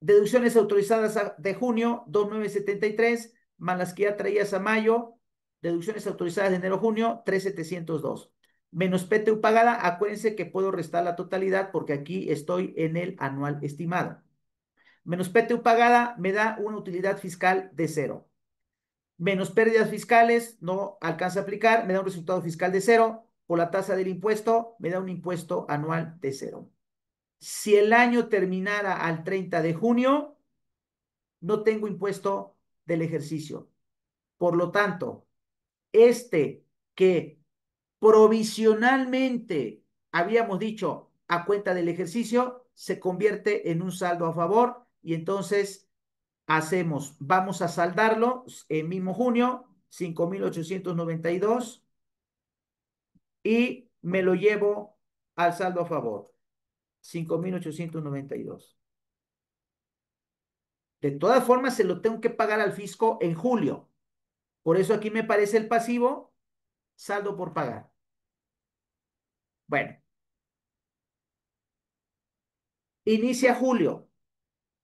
Deducciones autorizadas de junio, 2,973, más las que ya traías a mayo. Deducciones autorizadas de enero-junio, 3,702. Menos PTU pagada, acuérdense que puedo restar la totalidad porque aquí estoy en el anual estimado. Menos PTU pagada me da una utilidad fiscal de 0. Menos pérdidas fiscales, no alcanza a aplicar, me da un resultado fiscal de 0. Por la tasa del impuesto, me da un impuesto anual de 0. Si el año terminara al 30 de junio, no tengo impuesto del ejercicio. Por lo tanto, este que provisionalmente habíamos dicho a cuenta del ejercicio, se convierte en un saldo a favor y entonces vamos a saldarlo en mismo junio, 5,892 y me lo llevo al saldo a favor, 5,892. De todas formas, se lo tengo que pagar al fisco en julio. Por eso aquí me parece el pasivo, saldo por pagar. Bueno, inicia julio.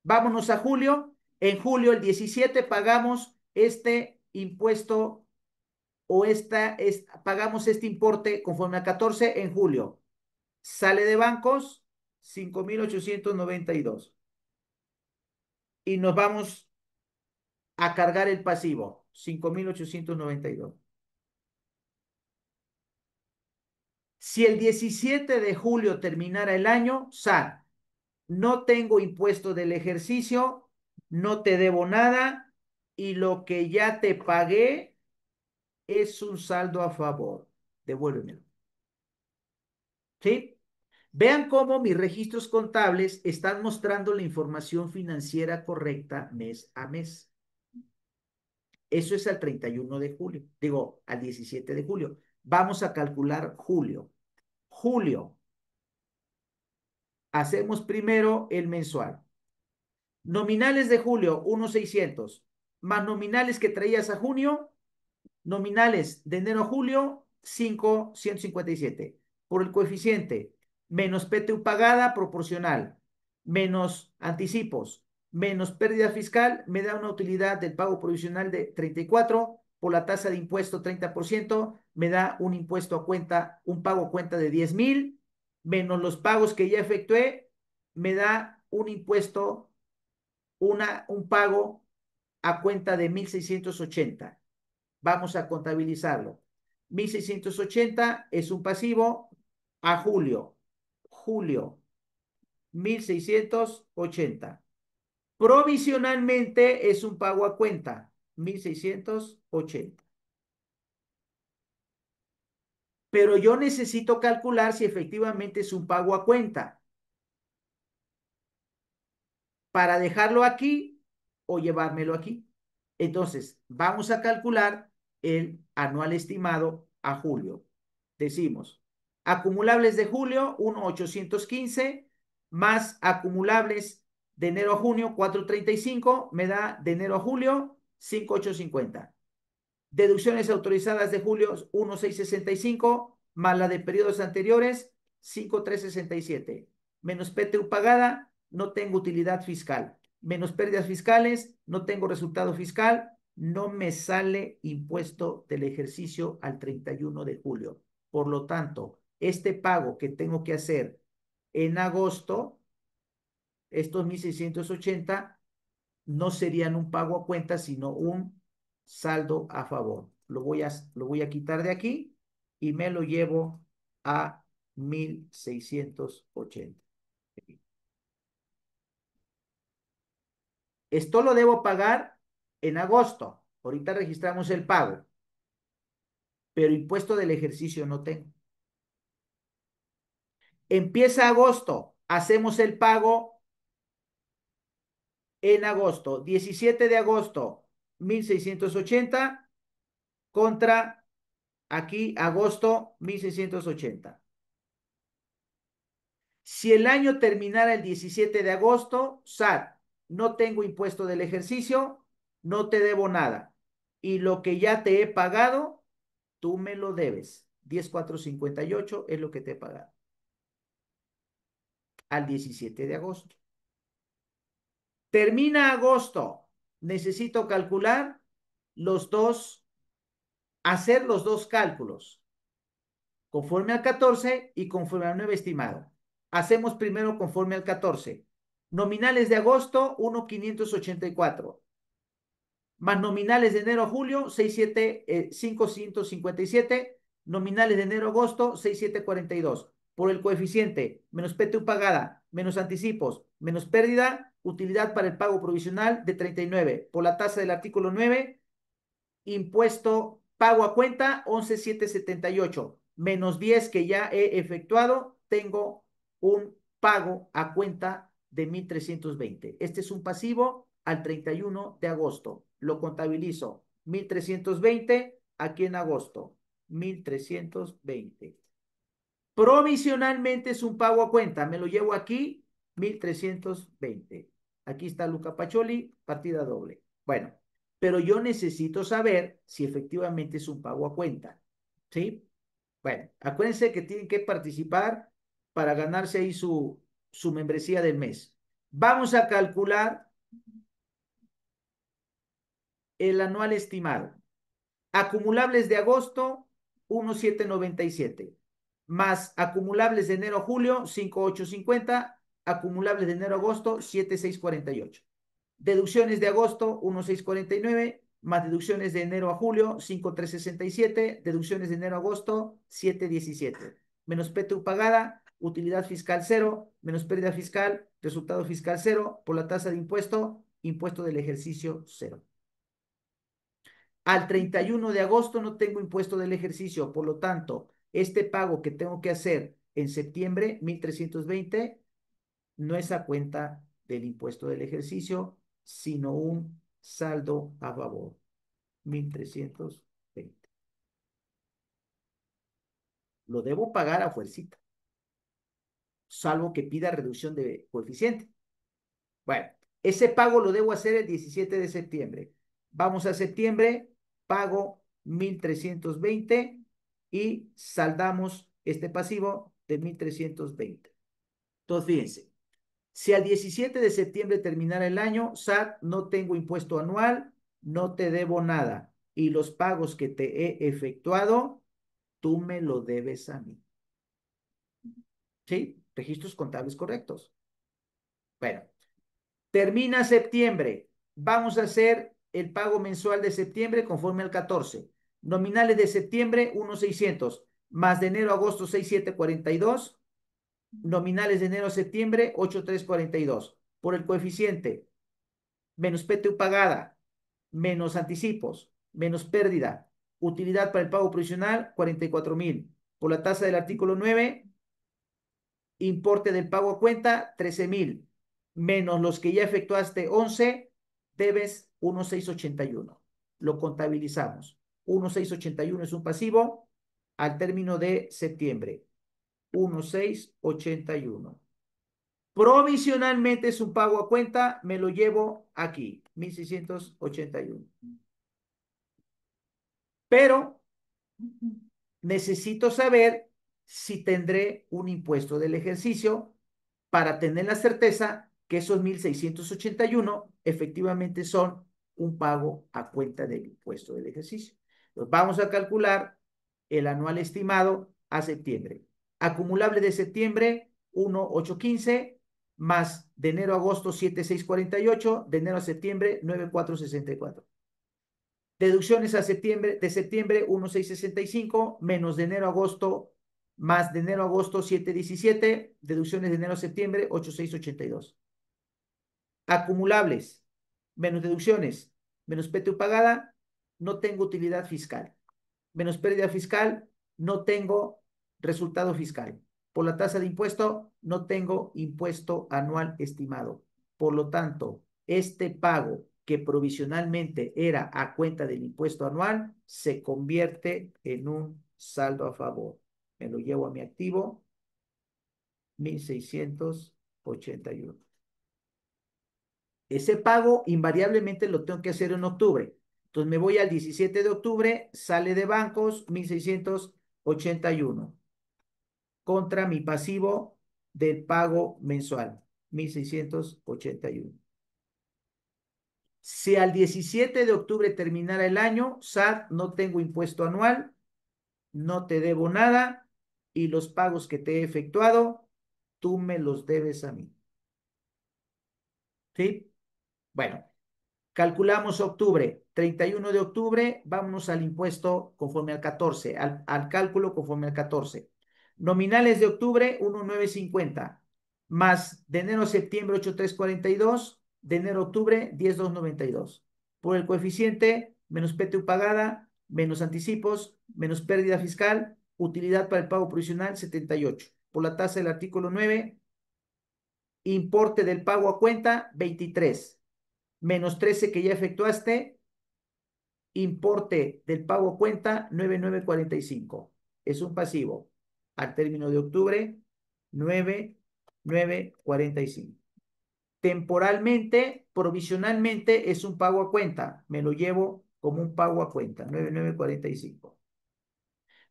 Vámonos a julio. En julio, el 17, pagamos este impuesto o pagamos este importe conforme a 14 en julio. Sale de bancos 5,892. Y nos vamos a cargar el pasivo 5,892. Si el 17 de julio terminara el año, SAT, no tengo impuesto del ejercicio, no te debo nada y lo que ya te pagué es un saldo a favor. Devuélvemelo. ¿Sí? Vean cómo mis registros contables están mostrando la información financiera correcta mes a mes. Eso es al 31 de julio, digo, al 17 de julio. Vamos a calcular julio. Julio, hacemos primero el mensual. Nominales de julio, 1,600. Más nominales que traías a junio, nominales de enero a julio, 5,157. Por el coeficiente, menos PTU pagada proporcional, menos anticipos, menos pérdida fiscal, me da una utilidad del pago provisional de 34. Por la tasa de impuesto 30%, me da un impuesto a cuenta, un pago a cuenta de 10,000, menos los pagos que ya efectué, me da un impuesto, un pago a cuenta de 1,680. Vamos a contabilizarlo. 1,680 es un pasivo a julio. Julio, 1,680. Provisionalmente es un pago a cuenta. 1,680. Pero yo necesito calcular si efectivamente es un pago a cuenta para dejarlo aquí o llevármelo aquí. Entonces, vamos a calcular el anual estimado a julio. Decimos, acumulables de julio, 1,815, más acumulables de enero a junio, 435, me da de enero a julio, 5,850. Deducciones autorizadas de julio, 1,665, más la de periodos anteriores, 5,367. Menos PTU pagada, no tengo utilidad fiscal. Menos pérdidas fiscales, no tengo resultado fiscal, no me sale impuesto del ejercicio al 31 de julio. Por lo tanto, este pago que tengo que hacer en agosto, estos 1,680, no serían un pago a cuenta, sino un saldo a favor. Lo voy a quitar de aquí y me lo llevo a 1,680. Esto lo debo pagar en agosto. Ahorita registramos el pago, pero impuesto del ejercicio no tengo. Empieza agosto, hacemos el pago en agosto. 17 de agosto, 1,680 contra aquí agosto, 1,680. Si el año terminara el 17 de agosto, SAT, no tengo impuesto del ejercicio, no te debo nada. Y lo que ya te he pagado, tú me lo debes. 10,458 es lo que te he pagado. Al 17 de agosto. Termina agosto. Necesito calcular los dos, hacer los dos cálculos, conforme al 14 y conforme al 9 estimado. Hacemos primero conforme al 14. Nominales de agosto, 1,584. Más nominales de enero a julio, 5,157. Nominales de enero a agosto, 6,742. Por el coeficiente, menos PTU pagada, menos anticipos, menos pérdida, utilidad para el pago provisional de 39. Por la tasa del artículo 9, impuesto pago a cuenta 11,778 menos 10 que ya he efectuado, tengo un pago a cuenta de 1,320. Este es un pasivo al 31 de agosto. Lo contabilizo. 1,320 aquí en agosto. 1,320. Provisionalmente es un pago a cuenta. Me lo llevo aquí, 1,320. Aquí está Luca Pacholi, partida doble. Bueno, pero yo necesito saber si efectivamente es un pago a cuenta. ¿Sí? Bueno, acuérdense que tienen que participar para ganarse ahí su membresía del mes. Vamos a calcular el anual estimado. Acumulables de agosto, 1,797. Más acumulables de enero a julio, 5,850. Acumulables de enero a agosto, 7,648. Deducciones de agosto, 1,649. Más deducciones de enero a julio, 5,367. Deducciones de enero a agosto, 7,17. Menos PTU pagada, utilidad fiscal cero, menos pérdida fiscal, resultado fiscal cero, por la tasa de impuesto, impuesto del ejercicio cero. Al 31 de agosto no tengo impuesto del ejercicio, por lo tanto, este pago que tengo que hacer en septiembre, 1,320, no es a cuenta del impuesto del ejercicio, sino un saldo a favor, 1,320. Lo debo pagar a fuercita, salvo que pida reducción de coeficiente. Bueno, ese pago lo debo hacer el 17 de septiembre. Vamos a septiembre, pago 1,320 y saldamos este pasivo de 1,320. Entonces, fíjense, si al 17 de septiembre terminara el año, SAT, no tengo impuesto anual, no te debo nada. Y los pagos que te he efectuado, tú me lo debes a mí. ¿Sí? Registros contables correctos. Bueno, termina septiembre. Vamos a hacer el pago mensual de septiembre conforme al 14. Nominales de septiembre, 1,600. Más de enero a agosto, 6,742. Nominales de enero a septiembre, 8,342. Por el coeficiente, menos PTU pagada, menos anticipos, menos pérdida. Utilidad para el pago provisional, 44,000. Por la tasa del artículo 9, importe del pago a cuenta, 13,000. Menos los que ya efectuaste, 11, debes 1,681. Lo contabilizamos. 1,681 es un pasivo al término de septiembre. 1,681. Provisionalmente es un pago a cuenta, me lo llevo aquí, 1,681. Pero necesito saber si tendré un impuesto del ejercicio para tener la certeza que esos 1,681 efectivamente son un pago a cuenta del impuesto del ejercicio. Entonces, vamos a calcular el anual estimado a septiembre. Acumulable de septiembre, 1,815, más de enero a agosto, 7,648, de enero a septiembre, 9,464. Deducciones a septiembre, de septiembre, 1,665, menos de enero a agosto, más de enero a agosto, 7,17, deducciones de enero a septiembre, 8,682. Acumulables, menos deducciones, menos PTU pagada, no tengo utilidad fiscal. Menos pérdida fiscal, no tengo resultado fiscal. Por la tasa de impuesto, no tengo impuesto anual estimado. Por lo tanto, este pago que provisionalmente era a cuenta del impuesto anual se convierte en un saldo a favor. Me lo llevo a mi activo, 1,681. Ese pago invariablemente lo tengo que hacer en octubre. Entonces me voy al 17 de octubre, sale de bancos 1,681 contra mi pasivo del pago mensual, 1,681. Si al 17 de octubre terminara el año, SAT, no tengo impuesto anual, no te debo nada y los pagos que te he efectuado, tú me los debes a mí. ¿Sí? Bueno, calculamos octubre, 31 de octubre, vámonos al impuesto conforme al 14, al cálculo conforme al 14. Nominales de octubre, 1,950, más de enero a septiembre, 8,342, de enero a octubre, 10,292. Por el coeficiente, menos PTU pagada, menos anticipos, menos pérdida fiscal, utilidad para el pago provisional, 78. Por la tasa del artículo 9, importe del pago a cuenta, 23 menos 13 que ya efectuaste, importe del pago a cuenta 9,945. Es un pasivo. Al término de octubre, 9,945. Temporalmente, provisionalmente es un pago a cuenta. Me lo llevo como un pago a cuenta, 9,945.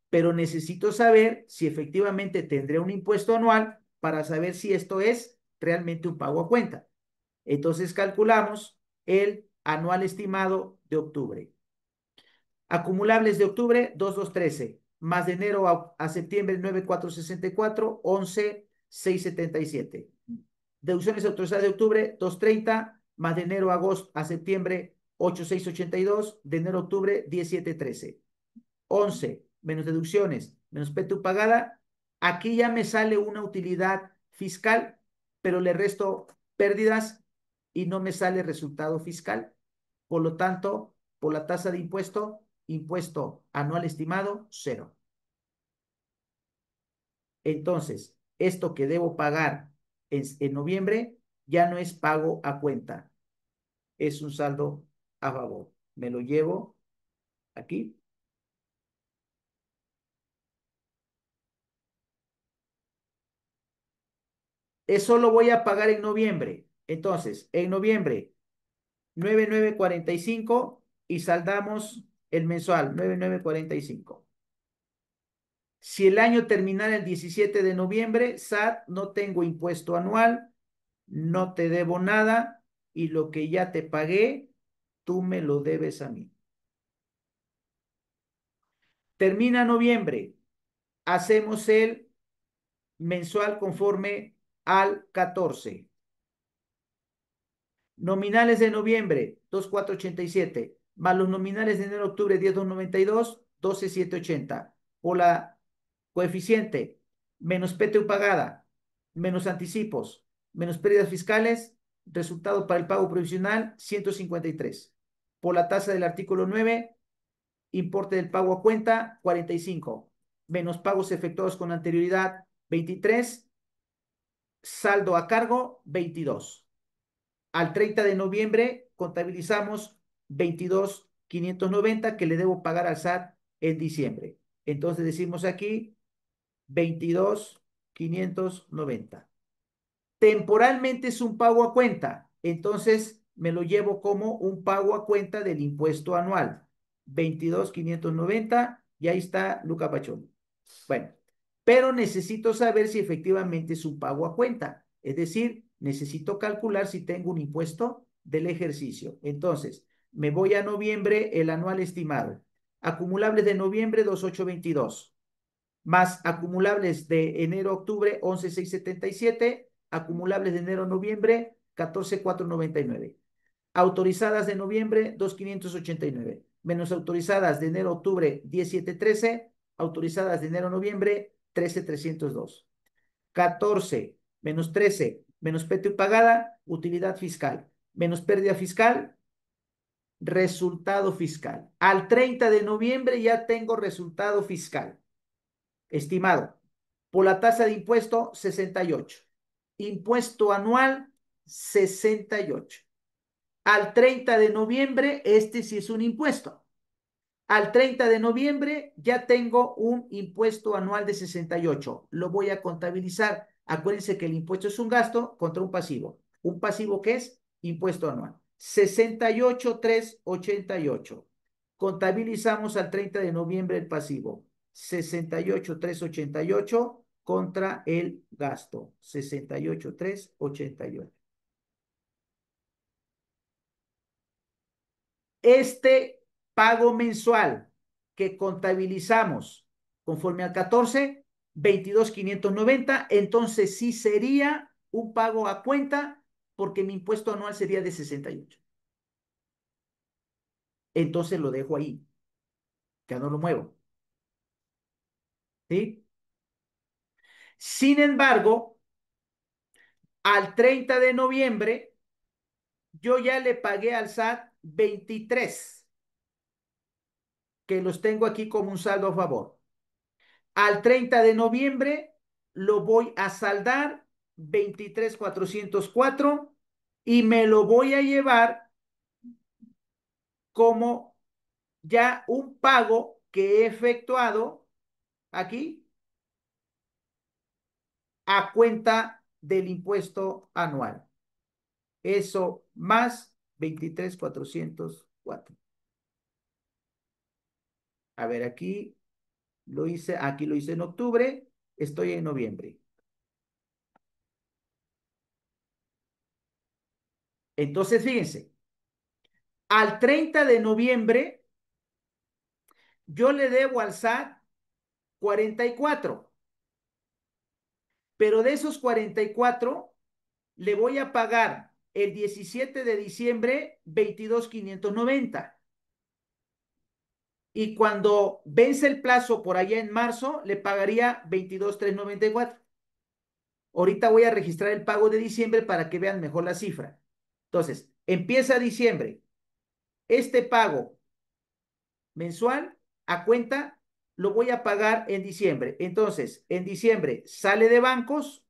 Pero necesito saber si efectivamente tendré un impuesto anual para saber si esto es realmente un pago a cuenta. Entonces calculamos el anual estimado de octubre. Acumulables de octubre, 2,213. Más de enero a septiembre, 9,464, 11,677. Deducciones autorizadas de octubre, 230. Más de enero a septiembre, 8,682. De enero a octubre, 17,13. 11 menos deducciones, menos PTU pagada. Aquí ya me sale una utilidad fiscal, pero le resto pérdidas y no me sale resultado fiscal. Por lo tanto, por la tasa de impuesto anual estimado, 0. Entonces, esto que debo pagar en noviembre ya no es pago a cuenta, es un saldo a favor. Me lo llevo aquí. Eso lo voy a pagar en noviembre. Entonces, en noviembre, 9,945 y saldamos el mensual, 9,945. Si el año terminara el 17 de noviembre, SAT, no tengo impuesto anual, no te debo nada y lo que ya te pagué, tú me lo debes a mí. Termina noviembre, hacemos el mensual conforme al 14. Nominales de noviembre, 2,487, más los nominales de enero-octubre, 10,292, 12,780. Por la coeficiente, menos PTU pagada, menos anticipos, menos pérdidas fiscales, resultado para el pago provisional, 153. Por la tasa del artículo 9, importe del pago a cuenta, 45. Menos pagos efectuados con anterioridad, 23. Saldo a cargo, 22. Al 30 de noviembre contabilizamos 22,590 que le debo pagar al SAT en diciembre. Entonces decimos aquí 22,590. Temporalmente es un pago a cuenta, entonces me lo llevo como un pago a cuenta del impuesto anual. 22,590 y ahí está Luca Pachón. Bueno, pero necesito saber si efectivamente es un pago a cuenta. Es decir, necesito calcular si tengo un impuesto del ejercicio. Entonces, me voy a noviembre, el anual estimado. Acumulables de noviembre, 2,822. Más acumulables de enero-octubre, 11,677. Acumulables de enero-noviembre, 14,499. Autorizadas de noviembre, 2,589. Menos autorizadas de enero-octubre, 10,713. Autorizadas de enero-noviembre, 13,302. 14 menos 13 menos PTU pagada, utilidad fiscal. Menos pérdida fiscal, resultado fiscal. Al 30 de noviembre ya tengo resultado fiscal. Estimado. Por la tasa de impuesto, 68. Impuesto anual, 68. Al 30 de noviembre, este sí es un impuesto. Al 30 de noviembre ya tengo un impuesto anual de 68. Lo voy a contabilizar. Acuérdense que el impuesto es un gasto contra un pasivo. ¿Un pasivo qué es? Impuesto anual. 68,388. Contabilizamos al 30 de noviembre el pasivo. 68,388 contra el gasto. 68,388. Este pago mensual que contabilizamos conforme al 14, 22,590, entonces sí sería un pago a cuenta porque mi impuesto anual sería de 68. Entonces lo dejo ahí, ya no lo muevo. ¿Sí? Sin embargo, al 30 de noviembre, yo ya le pagué al SAT 23, que los tengo aquí como un saldo a favor. Al 30 de noviembre lo voy a saldar 23,404 y me lo voy a llevar como ya un pago que he efectuado aquí a cuenta del impuesto anual. Eso más 23,404. A ver, aquí lo hice en octubre, estoy en noviembre. Entonces, fíjense, al 30 de noviembre yo le debo al SAT 44, pero de esos 44 le voy a pagar el 17 de diciembre 22,590. Y cuando vence el plazo por allá en marzo, le pagaría 22,394. Ahorita voy a registrar el pago de diciembre para que vean mejor la cifra. Entonces, empieza diciembre. Este pago mensual a cuenta lo voy a pagar en diciembre. Entonces, en diciembre sale de bancos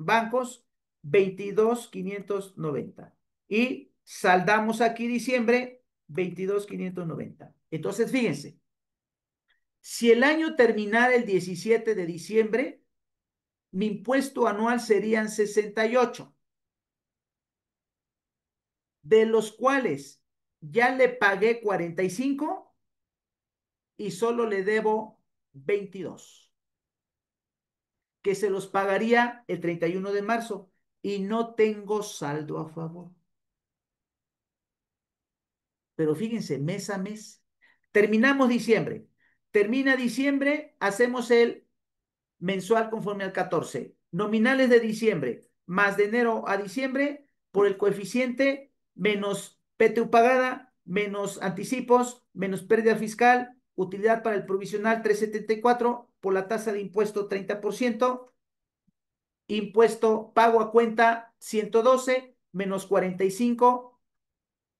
22,590. Y saldamos aquí diciembre 22,590. Entonces, fíjense, si el año terminara el 17 de diciembre, mi impuesto anual serían 68, de los cuales ya le pagué 45 y solo le debo 22, que se los pagaría el 31 de marzo y no tengo saldo a favor. Pero fíjense, mes a mes. Terminamos diciembre. Termina diciembre, hacemos el mensual conforme al 14. Nominales de diciembre, más de enero a diciembre, por el coeficiente, menos PTU pagada, menos anticipos, menos pérdida fiscal, utilidad para el provisional 374, por la tasa de impuesto 30%, impuesto pago a cuenta 112, menos 45,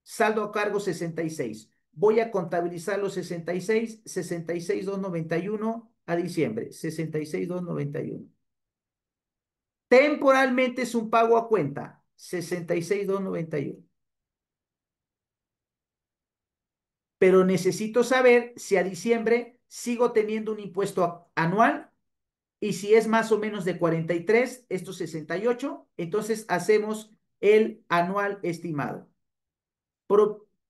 saldo a cargo 66. Voy a contabilizar los 66, 66,291 a diciembre, 66,291. Temporalmente es un pago a cuenta, 66,291. Pero necesito saber si a diciembre sigo teniendo un impuesto anual y si es más o menos de 43, estos 68, entonces hacemos el anual estimado.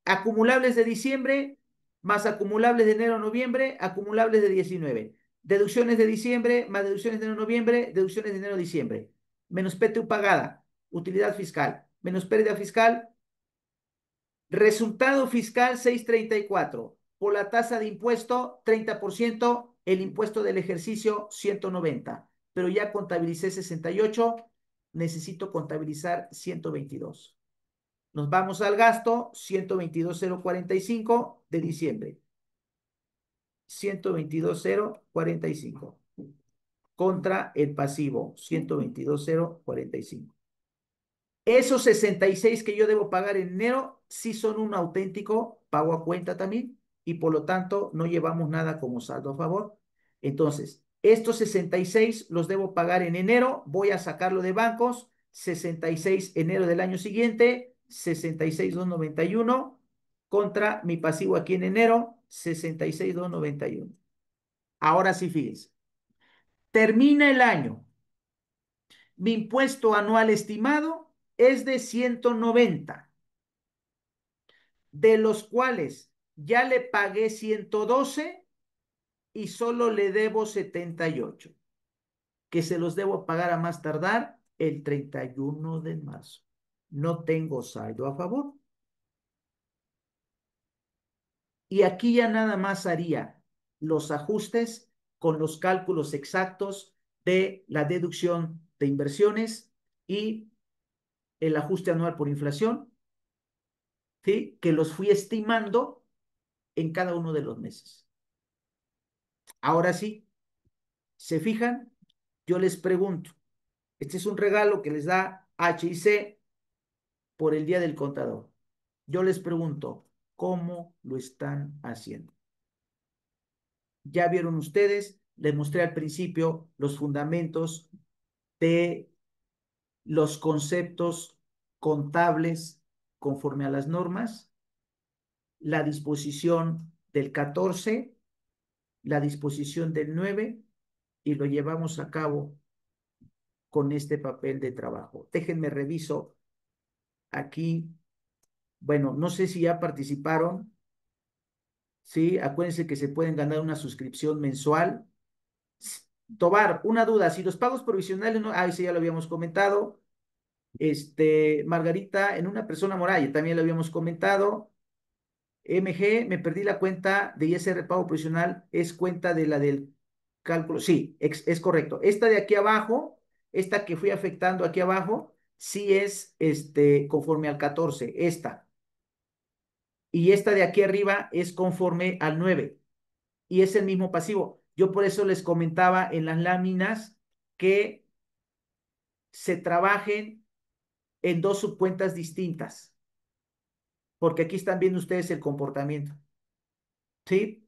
Acumulables de diciembre más acumulables de enero a noviembre, acumulables de 19. Deducciones de diciembre más deducciones de enero a noviembre, deducciones de enero a diciembre. Menos PTU pagada, utilidad fiscal, menos pérdida fiscal, resultado fiscal 634. Por la tasa de impuesto 30%, el impuesto del ejercicio 190. Pero ya contabilicé 68, necesito contabilizar 122. Nos vamos al gasto, 122,045 de diciembre. 122,045 contra el pasivo, 122,045. Esos 66 que yo debo pagar en enero sí son un auténtico pago a cuenta también y por lo tanto no llevamos nada como saldo a favor. Entonces, estos 66 los debo pagar en enero, voy a sacarlo de bancos, 66 enero del año siguiente, 66,291 contra mi pasivo aquí en enero, 66,291. Ahora sí, fíjense, termina el año, mi impuesto anual estimado es de 190, de los cuales ya le pagué 112 y solo le debo 78, que se los debo pagar a más tardar el 31 de marzo. No tengo saldo a favor. Y aquí ya nada más haría los ajustes con los cálculos exactos de la deducción de inversiones y el ajuste anual por inflación, ¿sí? Que los fui estimando en cada uno de los meses. Ahora sí, ¿se fijan? Yo les pregunto, este es un regalo que les da HIC por el Día del Contador. Yo les pregunto, ¿cómo lo están haciendo? Ya vieron ustedes, les mostré al principio los fundamentos de los conceptos contables conforme a las normas, la disposición del 14, la disposición del 9 y lo llevamos a cabo con este papel de trabajo. Déjenme reviso aquí. Bueno, no sé si ya participaron. Sí, acuérdense que se pueden ganar una suscripción mensual. Tobar, una duda, si los pagos provisionales no, ese ya lo habíamos comentado. Margarita, en una persona moral, también lo habíamos comentado. MG, me perdí la cuenta de ISR pago provisional, es cuenta de la del cálculo. Sí, es correcto. Esta de aquí abajo, esta que fui afectando aquí abajo, sí es conforme al 14, esta. Y esta de aquí arriba es conforme al 9 y es el mismo pasivo. Yo por eso les comentaba en las láminas que se trabajen en dos subcuentas distintas, porque aquí están viendo ustedes el comportamiento. ¿Sí?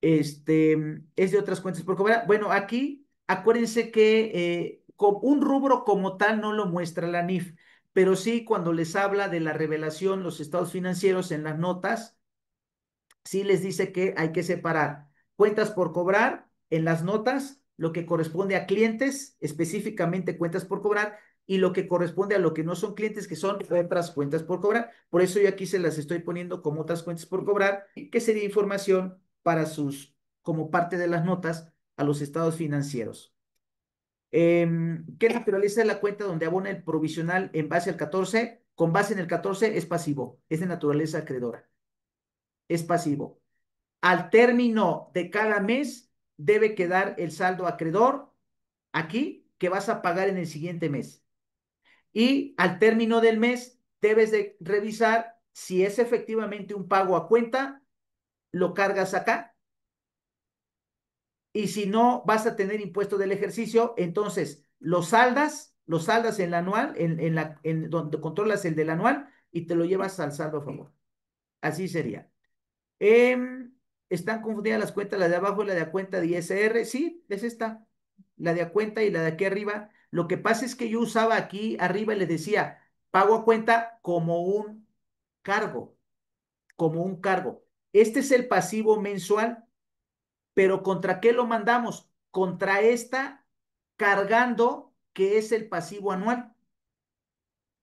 Es de otras cuentas por cobrar. Bueno, aquí acuérdense que un rubro como tal no lo muestra la NIF, pero sí cuando les habla de la revelación, los estados financieros en las notas, sí les dice que hay que separar cuentas por cobrar en las notas, lo que corresponde a clientes, específicamente cuentas por cobrar, y lo que corresponde a lo que no son clientes, que son otras cuentas por cobrar. Por eso yo aquí se las estoy poniendo como otras cuentas por cobrar, que sería información para como parte de las notas a los estados financieros. ¿Qué naturaleza es la cuenta donde abona el provisional en base al 14? Con base en el 14 es pasivo, es de naturaleza acreedora, es pasivo. Al término de cada mes debe quedar el saldo acreedor aquí que vas a pagar en el siguiente mes. Y al término del mes debes de revisar si es efectivamente un pago a cuenta, lo cargas acá. Y si no vas a tener impuesto del ejercicio, entonces los saldas en la anual, en donde controlas el del anual y te lo llevas al saldo a favor. Así sería. Están confundidas las cuentas, la de abajo y la de a cuenta de ISR. Sí, es esta, la de a cuenta y la de aquí arriba. Lo que pasa es que yo usaba aquí arriba y le decía pago a cuenta como un cargo. Este es el pasivo mensual, pero ¿contra qué lo mandamos? Contra esta cargando, que es el pasivo anual.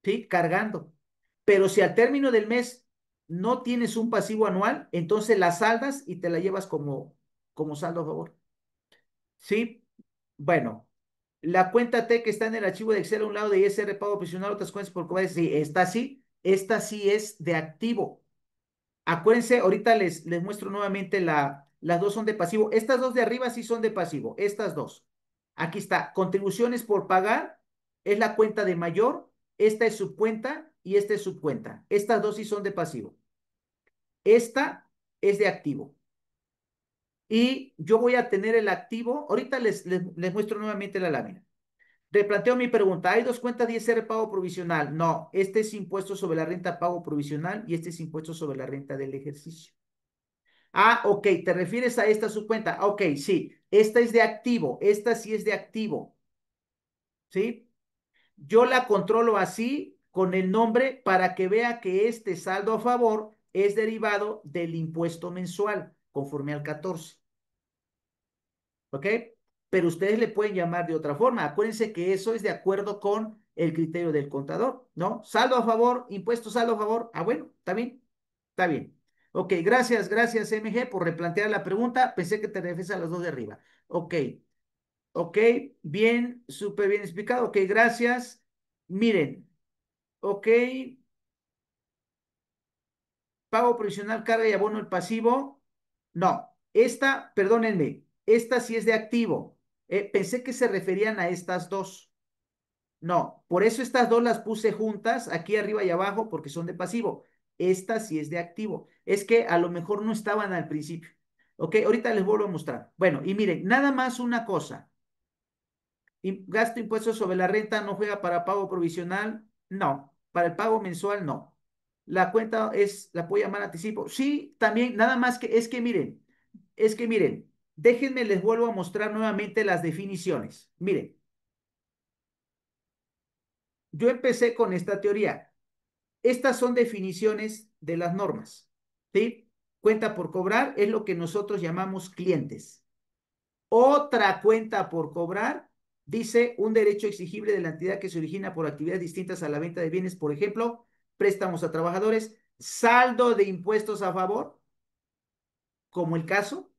¿Sí? Cargando. Pero si al término del mes no tienes un pasivo anual, entonces la saldas y te la llevas como saldo a favor. ¿Sí? Bueno, la cuenta T que está en el archivo de Excel a un lado de ISR pago opcional, otras cuentas por cobrar, sí, esta sí es de activo. Acuérdense, ahorita les muestro nuevamente las dos son de pasivo. Estas dos de arriba sí son de pasivo, estas dos. Aquí está, contribuciones por pagar, es la cuenta de mayor, esta es subcuenta y esta es subcuenta. Estas dos sí son de pasivo. Esta es de activo. Y yo voy a tener el activo, ahorita les muestro nuevamente la lámina. Replanteo mi pregunta. ¿Hay dos cuentas de ISR pago provisional? No, este es impuesto sobre la renta pago provisional y este es impuesto sobre la renta del ejercicio. Ah, ok, ¿te refieres a esta subcuenta? Ok, sí, esta es de activo, esta sí es de activo, ¿sí? Yo la controlo así con el nombre para que vea que este saldo a favor es derivado del impuesto mensual, conforme al 14, ¿ok? Pero ustedes le pueden llamar de otra forma. Acuérdense que eso es de acuerdo con el criterio del contador, ¿no? Saldo a favor, impuesto saldo a favor. Ah, bueno, está bien, está bien. Ok, gracias MG por replantear la pregunta. Pensé que te refieres a las dos de arriba. Ok, ok, bien, súper bien explicado. Ok, gracias. Miren, ok, pago provisional, carga y abono el pasivo. No, esta, perdónenme, esta sí es de activo. Pensé que se referían a estas dos. No, por eso estas dos las puse juntas, aquí arriba y abajo, porque son de pasivo. Esta sí es de activo. Es que a lo mejor no estaban al principio. Ok, ahorita les vuelvo a mostrar. Bueno, y miren, nada más una cosa. Gasto impuesto sobre la renta no juega para pago provisional. No, para el pago mensual no. La cuenta la puedo llamar anticipo. Sí, también, nada más que, es que miren, déjenme, les vuelvo a mostrar nuevamente las definiciones. Miren, yo empecé con esta teoría. Estas son definiciones de las normas, ¿sí? Cuenta por cobrar es lo que nosotros llamamos clientes. Otra cuenta por cobrar dice un derecho exigible de la entidad que se origina por actividades distintas a la venta de bienes, por ejemplo, préstamos a trabajadores, saldo de impuestos a favor, como el caso,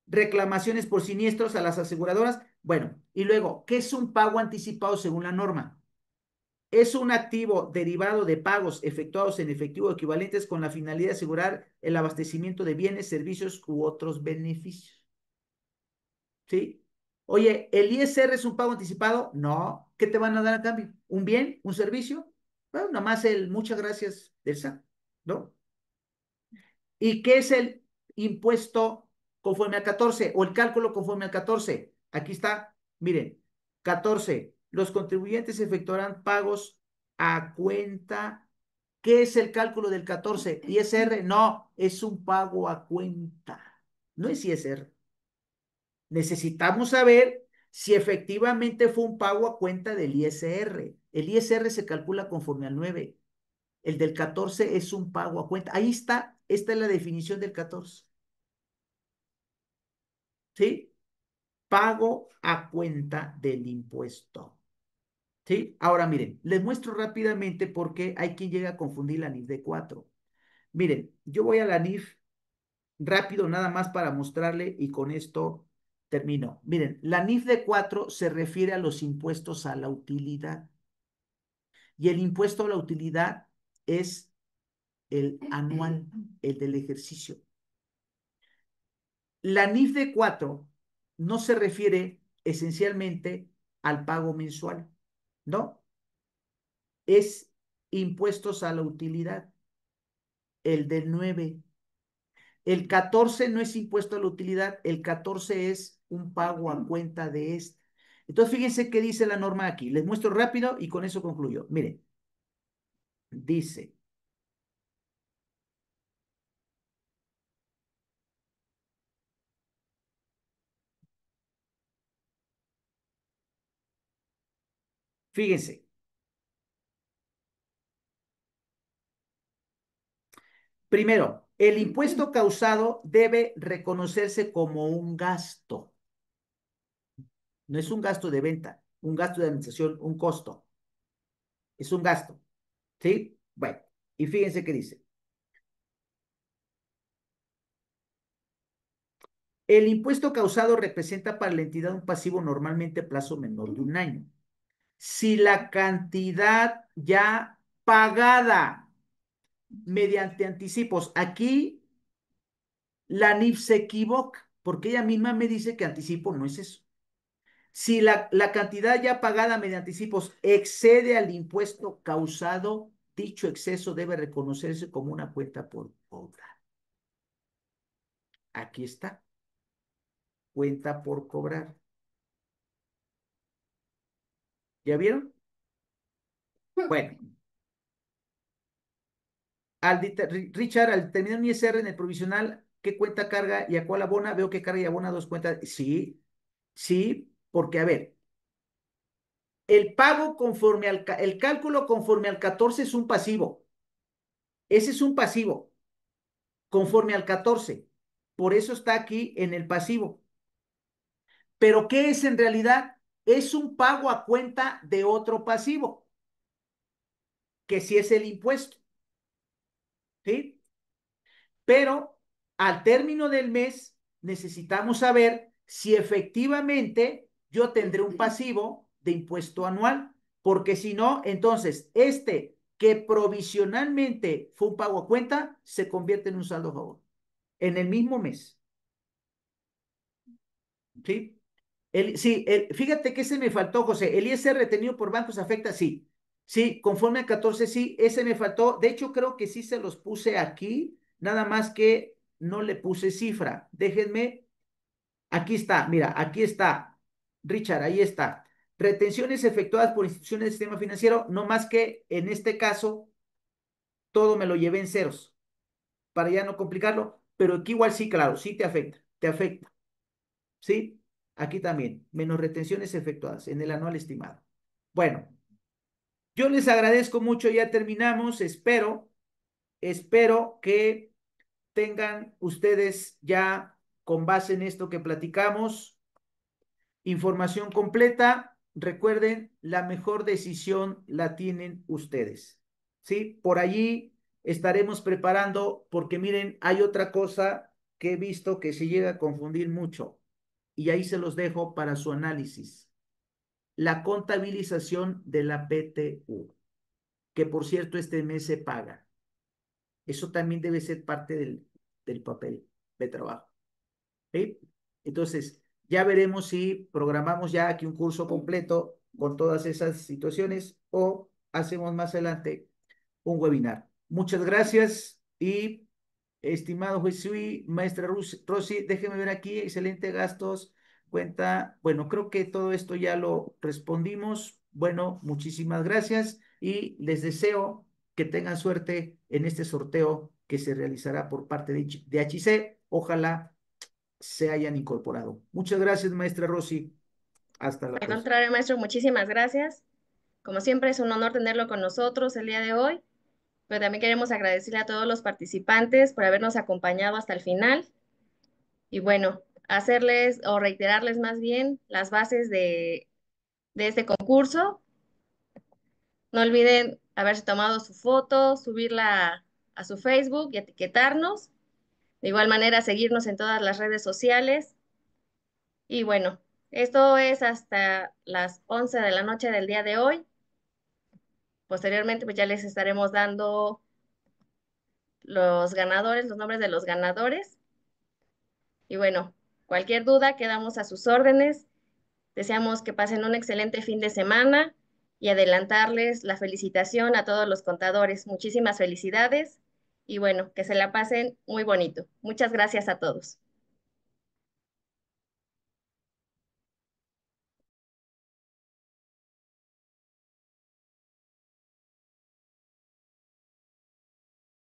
reclamaciones por siniestros a las aseguradoras. Bueno, y luego, ¿qué es un pago anticipado según la norma? Es un activo derivado de pagos efectuados en efectivo equivalentes con la finalidad de asegurar el abastecimiento de bienes, servicios u otros beneficios. ¿Sí? Oye, ¿el ISR es un pago anticipado? No. ¿Qué te van a dar a cambio? ¿Un bien? ¿Un servicio? Bueno, nada más el muchas gracias del SAT, ¿no? ¿Y qué es el impuesto conforme al 14 o el cálculo conforme al 14? Aquí está, miren, 14. Los contribuyentes efectuarán pagos a cuenta. ¿Qué es el cálculo del 14? ISR, no, es un pago a cuenta. no es ISR. Necesitamos saber si efectivamente fue un pago a cuenta del ISR. El ISR se calcula conforme al 9. El del 14 es un pago a cuenta. Ahí está, esta es la definición del 14. ¿Sí? Pago a cuenta del impuesto. ¿Sí? Ahora miren, les muestro rápidamente por qué hay quien llega a confundir la NIF de 4. Miren, yo voy a la NIF rápido nada más para mostrarle y con esto termino. Miren, la NIF de 4 se refiere a los impuestos a la utilidad y el impuesto a la utilidad es el anual, el del ejercicio. La NIF de 4 no se refiere esencialmente al pago mensual, ¿no? Es impuestos a la utilidad, el del 9. El 14 no es impuesto a la utilidad, el 14 es un pago a cuenta de este. Entonces, fíjense qué dice la norma aquí. Les muestro rápido y con eso concluyo. Miren, dice, fíjense, primero, el impuesto causado debe reconocerse como un gasto. No es un gasto de venta, un gasto de administración, un costo. Es un gasto. ¿Sí? Bueno, y fíjense qué dice. El impuesto causado representa para la entidad un pasivo normalmente a plazo menor de un año. Si la cantidad ya pagada mediante anticipos, aquí la NIF se equivoca, porque ella misma me dice que anticipo no es eso. Si la cantidad ya pagada mediante anticipos excede al impuesto causado, dicho exceso debe reconocerse como una cuenta por cobrar. Aquí está, cuenta por cobrar. ¿Ya vieron? Bueno, Richard, al terminar mi ISR en el provisional, ¿qué cuenta carga y a cuál abona? Veo que carga y abona dos cuentas. Sí, sí, porque a ver, el pago conforme el cálculo conforme al 14 es un pasivo. Ese es un pasivo, conforme al 14. Por eso está aquí en el pasivo. Pero ¿qué es en realidad? Es un pago a cuenta de otro pasivo, que sí es el impuesto. ¿Sí? Pero al término del mes necesitamos saber si efectivamente yo tendré un pasivo de impuesto anual, porque si no, entonces este que provisionalmente fue un pago a cuenta se convierte en un saldo a favor en el mismo mes. ¿Sí? Sí, fíjate que ese me faltó, José. El ISR retenido por bancos afecta, sí. Sí, conforme al 14, sí, ese me faltó. De hecho, creo que sí se los puse aquí, nada más que no le puse cifra. Déjenme, aquí está, mira, aquí está. Richard, ahí está. Retenciones efectuadas por instituciones del sistema financiero, no más que en este caso, todo me lo llevé en ceros, para ya no complicarlo, pero aquí igual sí, claro, sí te afecta. ¿Sí? Aquí también, menos retenciones efectuadas en el anual estimado. Bueno, yo les agradezco mucho, ya terminamos, espero que tengan ustedes ya con base en esto que platicamos, información completa. Recuerden, la mejor decisión la tienen ustedes. ¿Sí? Por allí estaremos preparando, porque miren, hay otra cosa que he visto que se llega a confundir mucho y ahí se los dejo para su análisis. La contabilización de la PTU, que por cierto este mes se paga. Eso también debe ser parte del papel de trabajo. ¿Sí? Entonces, ya veremos si programamos ya aquí un curso completo con todas esas situaciones o hacemos más adelante un webinar. Muchas gracias y estimado Jesús, maestra Rosy, déjeme ver aquí, excelente gastos, cuenta, bueno, creo que todo esto ya lo respondimos. Bueno, muchísimas gracias y les deseo que tengan suerte en este sorteo que se realizará por parte de HIC. Ojalá se hayan incorporado. Muchas gracias, maestra Rosy. Hasta la Al próxima. contrario, maestro, muchísimas gracias. Como siempre, es un honor tenerlo con nosotros el día de hoy, pero también queremos agradecerle a todos los participantes por habernos acompañado hasta el final y bueno, hacerles o reiterarles más bien las bases de este concurso. No olviden haberse tomado su foto, subirla a su Facebook y etiquetarnos. De igual manera, seguirnos en todas las redes sociales. Y bueno, esto es hasta las 11 de la noche del día de hoy. Posteriormente, pues ya les estaremos dando los ganadores, los nombres de los ganadores. Y bueno, cualquier duda, quedamos a sus órdenes. Deseamos que pasen un excelente fin de semana y adelantarles la felicitación a todos los contadores. Muchísimas felicidades y bueno, que se la pasen muy bonito. Muchas gracias a todos.